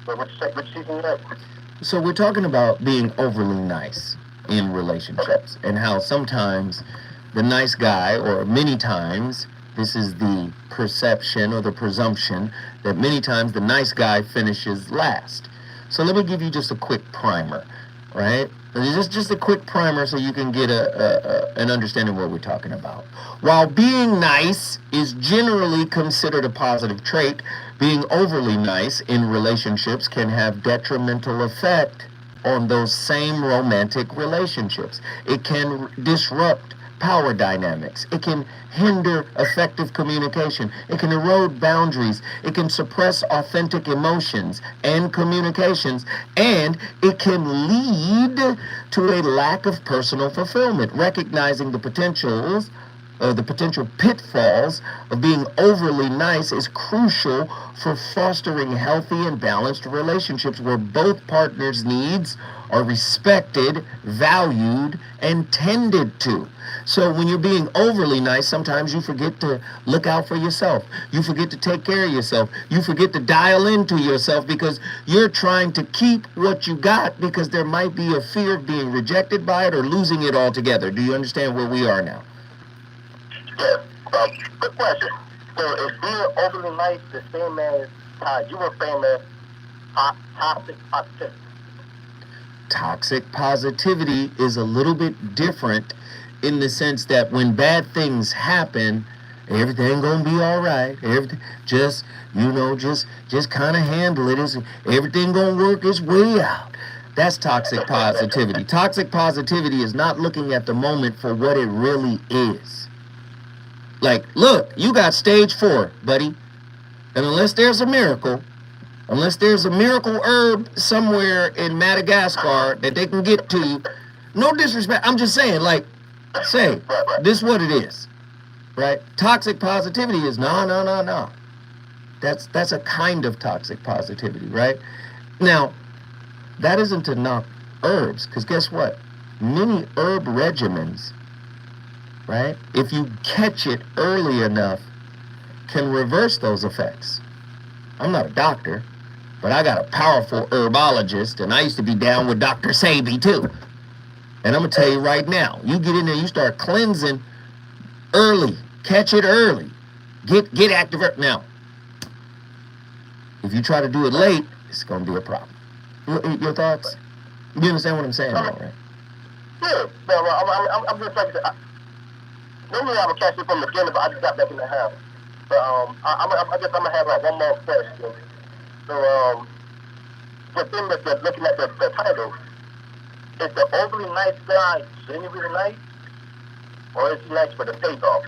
But what you saying next? So we're talking about being overly nice in relationships, and how sometimes the nice guy, or many times, this is the perception or the presumption that many times the nice guy finishes last. So let me give you just a quick primer, right? Just a quick primer so you can get an understanding of what we're talking about. While being nice is generally considered a positive trait, being overly nice in relationships can have detrimental effect on those same romantic relationships. It can disrupt power dynamics. It can hinder effective communication. It can erode boundaries. It can suppress authentic emotions and communications. And it can lead to a lack of personal fulfillment. Recognizing the potential pitfalls of being overly nice is crucial for fostering healthy and balanced relationships where both partners' needs are respected, valued, and tended to. So when you're being overly nice, sometimes you forget to look out for yourself. You forget to take care of yourself. You forget to dial into yourself because you're trying to keep what you got because there might be a fear of being rejected by it or losing it altogether. Do you understand where we are now? Yes. Good question. So is being overly nice the same as you were framed as toxic positivity? Toxic positivity is a little bit different in the sense that when bad things happen, everything gonna be all right. Everything, just kind of handle it. Everything gonna work its way out. That's toxic positivity. Toxic positivity is not looking at the moment for what it really is. Like, look, you got stage 4, buddy. And unless there's a miracle herb somewhere in Madagascar that they can get to, no disrespect, I'm just saying, like, say, this is what it is, right? Toxic positivity is no. That's a kind of toxic positivity, right? Now, that isn't to knock herbs, because guess what? Many herb regimens, right, if you catch it early enough, can reverse those effects. I'm not a doctor, but I got a powerful herbologist, and I used to be down with Dr. Sabi too. And I'm gonna tell you right now, you get in there, you start cleansing early, catch it early, get active. Now, if you try to do it late, it's gonna be a problem. Your thoughts? You understand what I'm saying, though, right? Yeah, no, I'm just like, normally I would catch it from the beginning, but I just got back in the house. But I guess I'm gonna have like one more question. So within looking at the title, is the overly nice guy genuinely nice, or is he nice for the payoff?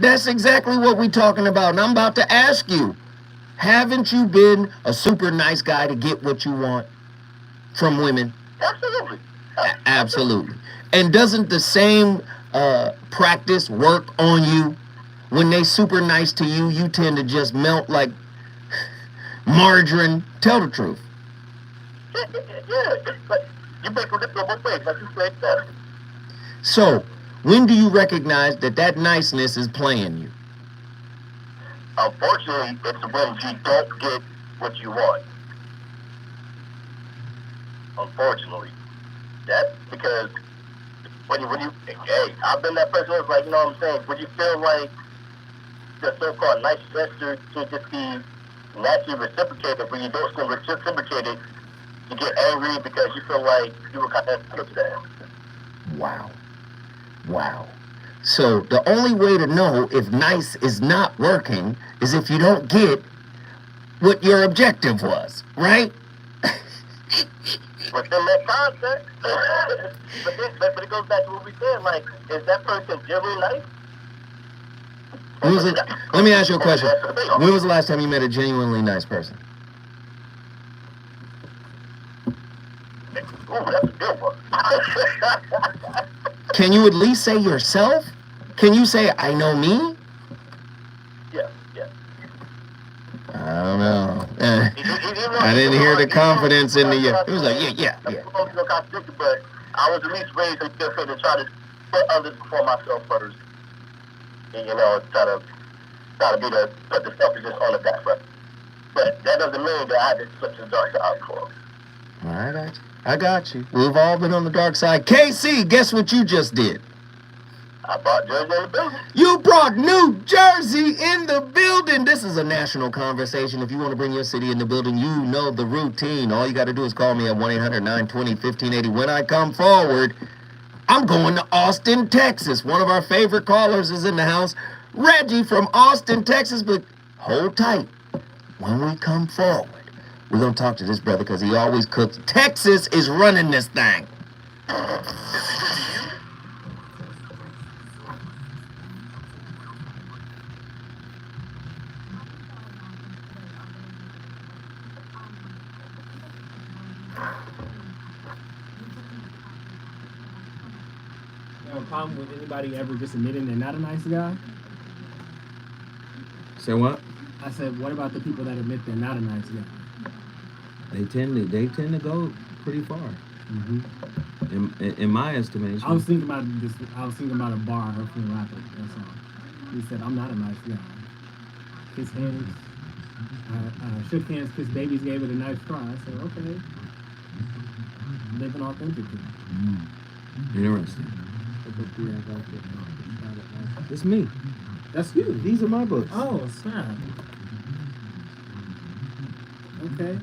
That's exactly what we're talking about, and I'm about to ask you. Haven't you been a super nice guy to get what you want from women? Absolutely. Absolutely. And doesn't the same practice work on you? When they super nice to you, you tend to just melt like margarine. Tell the truth. Yeah, but you make a different both ways, like you said that. So, when do you recognize that niceness is playing you? Unfortunately, it's when you don't get what you want. Unfortunately. That's because when you hey, I've been that person who's like, you know what I'm saying, when you feel like the so-called nice gesture should just be naturally reciprocated, when you don't feel reciprocated, you get angry because you feel like you were kind of entitled to that. Wow. So the only way to know if nice is not working is if you don't get what your objective was, right? Within that context, but it goes back to what we said, like, is that person genuinely nice? Let me ask you a question. When was the last time you met a genuinely nice person? Ooh, that's a good one. Can you at least say yourself? Can you say, I know me? Yeah. I don't know. I didn't hear the confidence in the... It was like, yeah. But I was at least raised to try to put others before myself first. And, try to put the selfishness on the back foot. But that doesn't mean that I had to switch to the dark side for them. I got you. We've all been on the dark side. KC, guess what you just did? I brought Jersey in the building. You brought New Jersey in the building. This is a national conversation. If you want to bring your city in the building, you know the routine. All you got to do is call me at 1-800-920-1580. When I come forward, I'm going to Austin, Texas. One of our favorite callers is in the house, Reggie from Austin, Texas. But hold tight. When we come forward, we're going to talk to this brother because he always cooks. Texas is running this thing. have a problem with anybody ever just admitting they're not a nice guy? Say what? I said, what about the people that admit they're not a nice guy? They tend to go pretty far. In my estimation. I was thinking about this. I was thinking about a bar, Hurricane Rapper. That's all. He said, "I'm not a nice guy." Kiss hands, shook hands, kissed babies, gave it a nice try. I said, "Okay, living authentically." Interesting. It's me. That's you. These are my books. Oh, snap. Okay.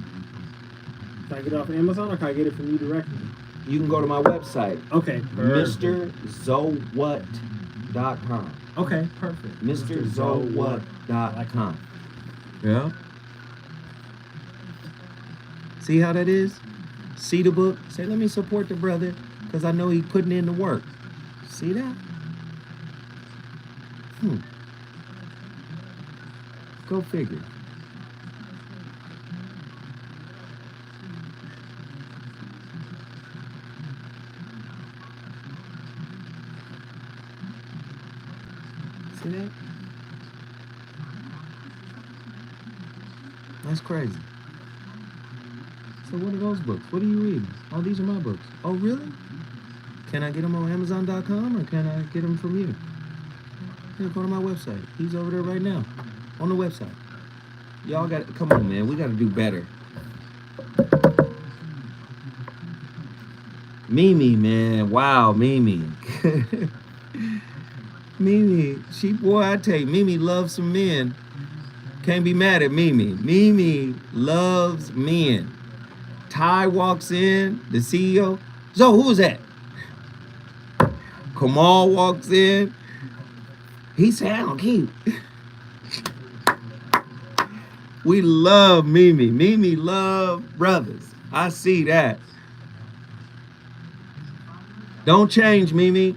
Can I get it off Amazon or can I get it from you directly? You can go to my website. Okay. MrZoWhat.com. Okay, perfect. MrZoWhat.com. Yeah. See how that is? See the book? Say, let me support the brother because I know he's putting in the work. See that? Go figure. See that? That's crazy. So what are those books? What are you reading? Oh, these are my books. Oh, really? Can I get them on Amazon.com or can I get them from you? Here, go to my website. He's over there right now on the website. Y'all got to, come on, man. We got to do better. Mimi, man. Wow, Mimi. Mimi, boy, I tell you, Mimi loves some men. Can't be mad at Mimi. Mimi loves men. Ty walks in, the CEO. So who's that? Kamal walks in. He sound cute. We love Mimi. Mimi love brothers. I see that. Don't change, Mimi.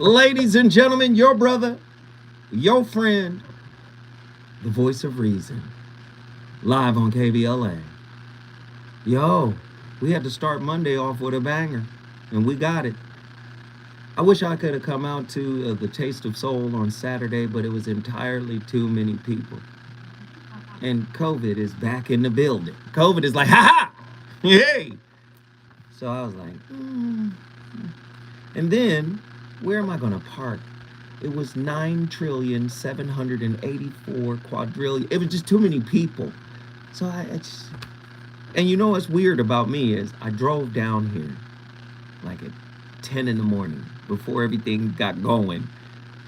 Ladies and gentlemen, your brother, your friend, the voice of reason, live on KBLA. Yo, we had to start Monday off with a banger, and we got it. I wish I could have come out to the Taste of Soul on Saturday, but it was entirely too many people. And COVID is back in the building. COVID is like, ha ha, hey. So I was like, And then, where am I gonna park? It was 9,784 quadrillion. It was just too many people. So and you know what's weird about me is I drove down here like at 10 in the morning before everything got going.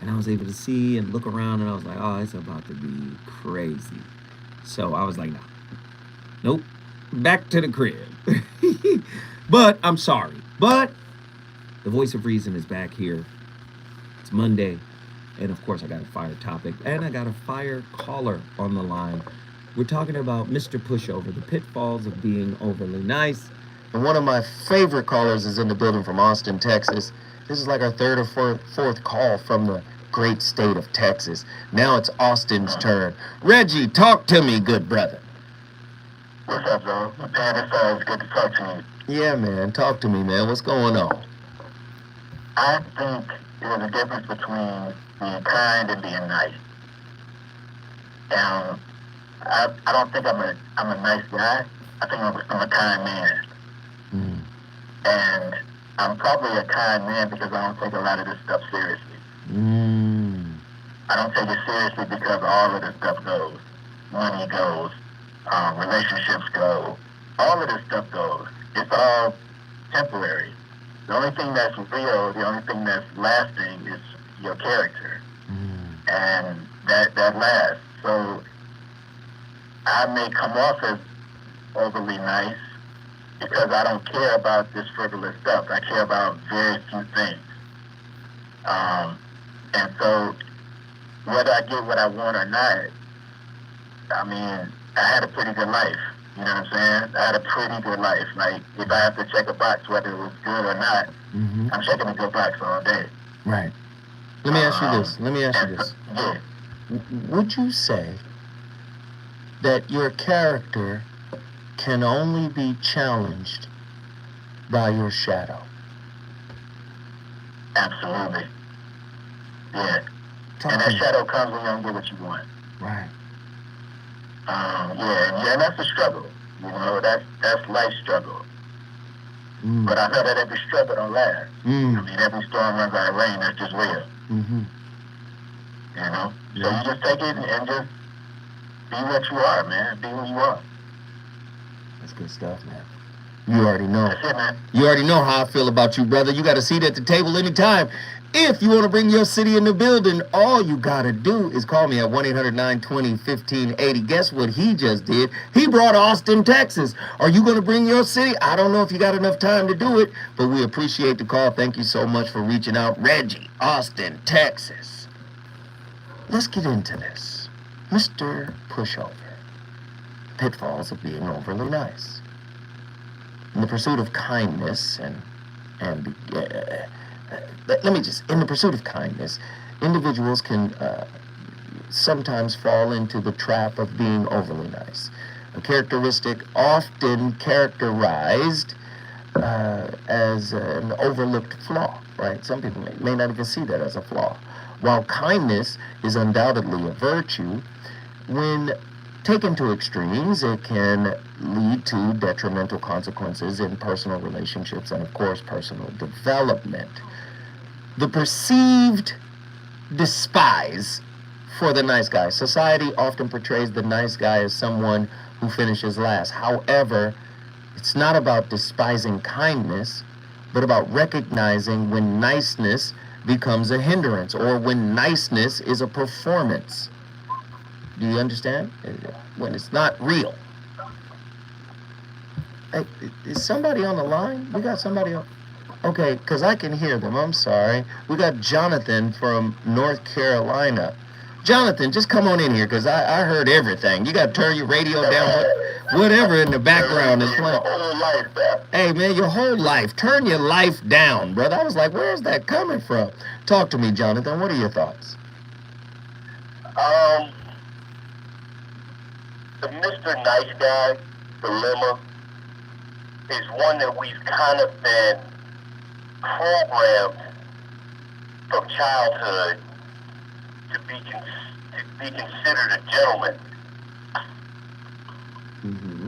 And I was able to see and look around and I was like, oh, it's about to be crazy. So I was like, no, nope, back to the crib. But I'm sorry. But the voice of reason is back here. It's Monday. And of course, I got a fire topic and I got a fire caller on the line. We're talking about Mr. Pushover, the pitfalls of being overly nice. And one of my favorite callers is in the building from Austin, Texas. This is like our third or fourth call from the great state of Texas. Now it's Austin's turn. Reggie, talk to me, good brother. What's up, bro? Man, it's always good to talk to you. Yeah, man. Talk to me, man. What's going on? I think there's a difference between being kind and being nice. And I don't think I'm a nice guy. I think I'm a kind man. And I'm probably a kind man because I don't take a lot of this stuff seriously. I don't take it seriously because all of this stuff goes. Money goes, relationships go, all of this stuff goes. It's all temporary. The only thing that's real, the only thing that's lasting is your character. And that lasts. So I may come off as overly nice because I don't care about this frivolous stuff. I care about very few things. And so whether I get what I want or not, I mean, I had a pretty good life. You know what I'm saying? I had a pretty good life. Like, if I have to check a box whether it was good or not, I'm checking a good box all day. Right. Let me ask you this. Yeah. Would you say that your character can only be challenged by your shadow? Absolutely. Yeah. And that shadow comes when you don't get what you want. Right. Yeah, and that's a struggle. You know, that's life's struggle. But I know that every struggle don't last. I mean, every storm runs out of rain. That's just real. You know? So you just take it and just be what you are, man. Be who you are. That's good stuff, man. You already know. That's it, man. You already know how I feel about you, brother. You got a seat at the table anytime. If you want to bring your city in the building, all you got to do is call me at 1-800-920-1580. Guess what he just did? He brought Austin, Texas. Are you going to bring your city? I don't know if you got enough time to do it, but we appreciate the call. Thank you so much for reaching out. Reggie, Austin, Texas. Let's get into this. Mr. Pushover. Pitfalls of being overly nice. In the pursuit of kindness in the pursuit of kindness, individuals can sometimes fall into the trap of being overly nice. A characteristic often characterized as an overlooked flaw, right? Some people may not even see that as a flaw. While kindness is undoubtedly a virtue, when taken to extremes, it can lead to detrimental consequences in personal relationships and, of course, personal development. The perceived despise for the nice guy. Society often portrays the nice guy as someone who finishes last. However, it's not about despising kindness, but about recognizing when niceness becomes a hindrance or when niceness is a performance. Do you understand? When it's not real. Hey, is somebody on the line? We got somebody on. Okay, because I can hear them. I'm sorry. We got Jonathan from North Carolina. Jonathan, just come on in here, because I heard everything. You got to turn your radio down, whatever in the background is playing. Hey, man, your whole life. Turn your life down, brother. I was like, where's that coming from? Talk to me, Jonathan. What are your thoughts? The Mr. Nice Guy dilemma is one that we've kind of been programmed from childhood to be considered a gentleman.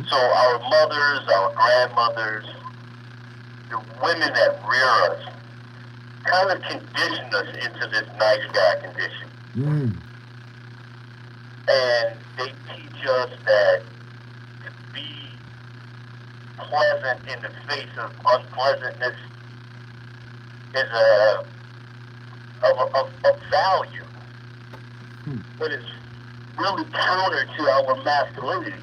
So our mothers, our grandmothers, the women that rear us, kind of conditioned us into this nice guy condition. And they teach us that to be pleasant in the face of unpleasantness is of value. But it's really counter to our masculinity.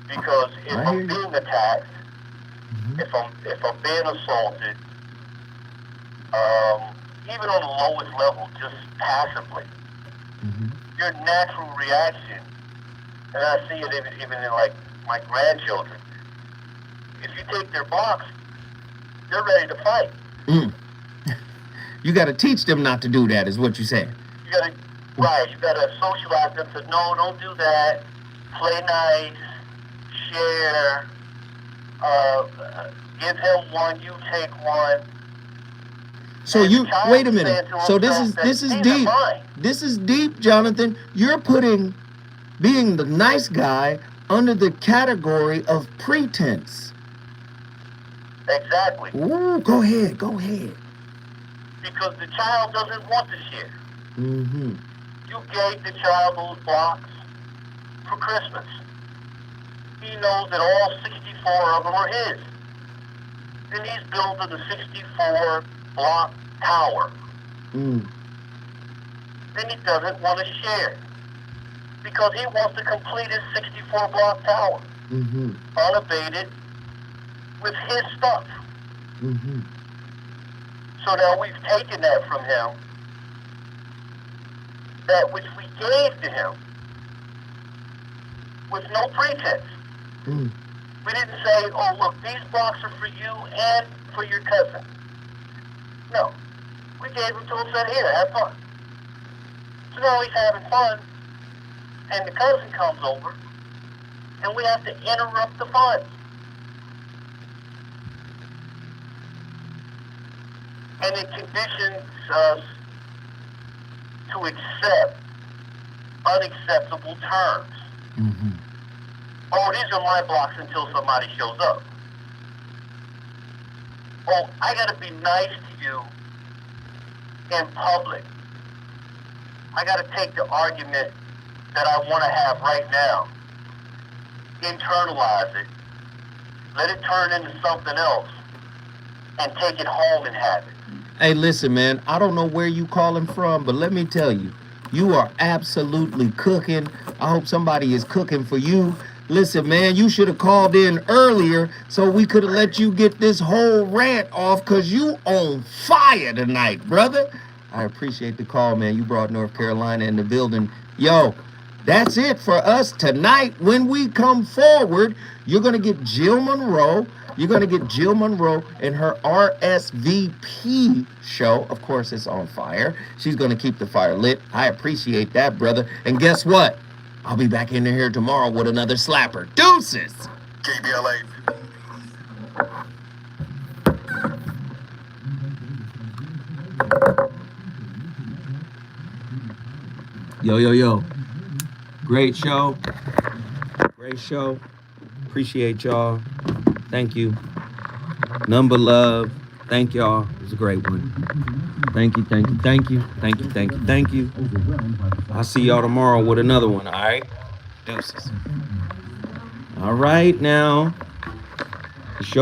Because if I'm being attacked, if I'm being assaulted, even on the lowest level, just passively, your natural reaction, and I see it even in like my grandchildren, if you take their box, they're ready to fight. You got to teach them not to do that, is what you're saying. You got to socialize them to, no, don't do that, play nice, share, give him one, you take one. So wait a minute. So this is deep. This is deep, Jonathan. You're putting being the nice guy under the category of pretense. Exactly. Ooh, go ahead. Because the child doesn't want to share. You gave the child those blocks for Christmas. he knows that all 64 of them are his. And he's building the 64 block tower. Mm. And he doesn't want to share because he wants to complete his 64 block tower unabated with his stuff. So now we've taken that from him, that which we gave to him with no pretense. We didn't say, oh look, these blocks are for you and for your cousin. No. We gave them to him and said, here, have fun. So now he's having fun, and the cousin comes over, and we have to interrupt the fun. And it conditions us to accept unacceptable terms. Oh, these are my blocks until somebody shows up. Oh, I gotta be nice to you in public. I gotta take the argument that I wanna have right now, internalize it, let it turn into something else, and take it home and have it. Hey, listen, man, I don't know where you calling from, but let me tell you, you are absolutely cooking. I hope somebody is cooking for you. Listen, man, you should have called in earlier so we could have let you get this whole rant off, because you on fire tonight, brother. I appreciate the call, man. You brought North Carolina in the building. Yo, that's it for us tonight. When we come forward, you're going to get Jill Monroe. You're going to get Jill Monroe in her RSVP show. Of course, it's on fire. She's going to keep the fire lit. I appreciate that, brother. And guess what? I'll be back in here tomorrow with another slapper. Deuces! KBLA. Yo, yo, yo. Great show. Great show. Appreciate y'all. Thank you. Number love. Thank y'all. It was a great one. Thank you, thank you, thank you. Thank you, thank you, thank you. I'll see y'all tomorrow with another one, all right? Deuces. All right, now. The show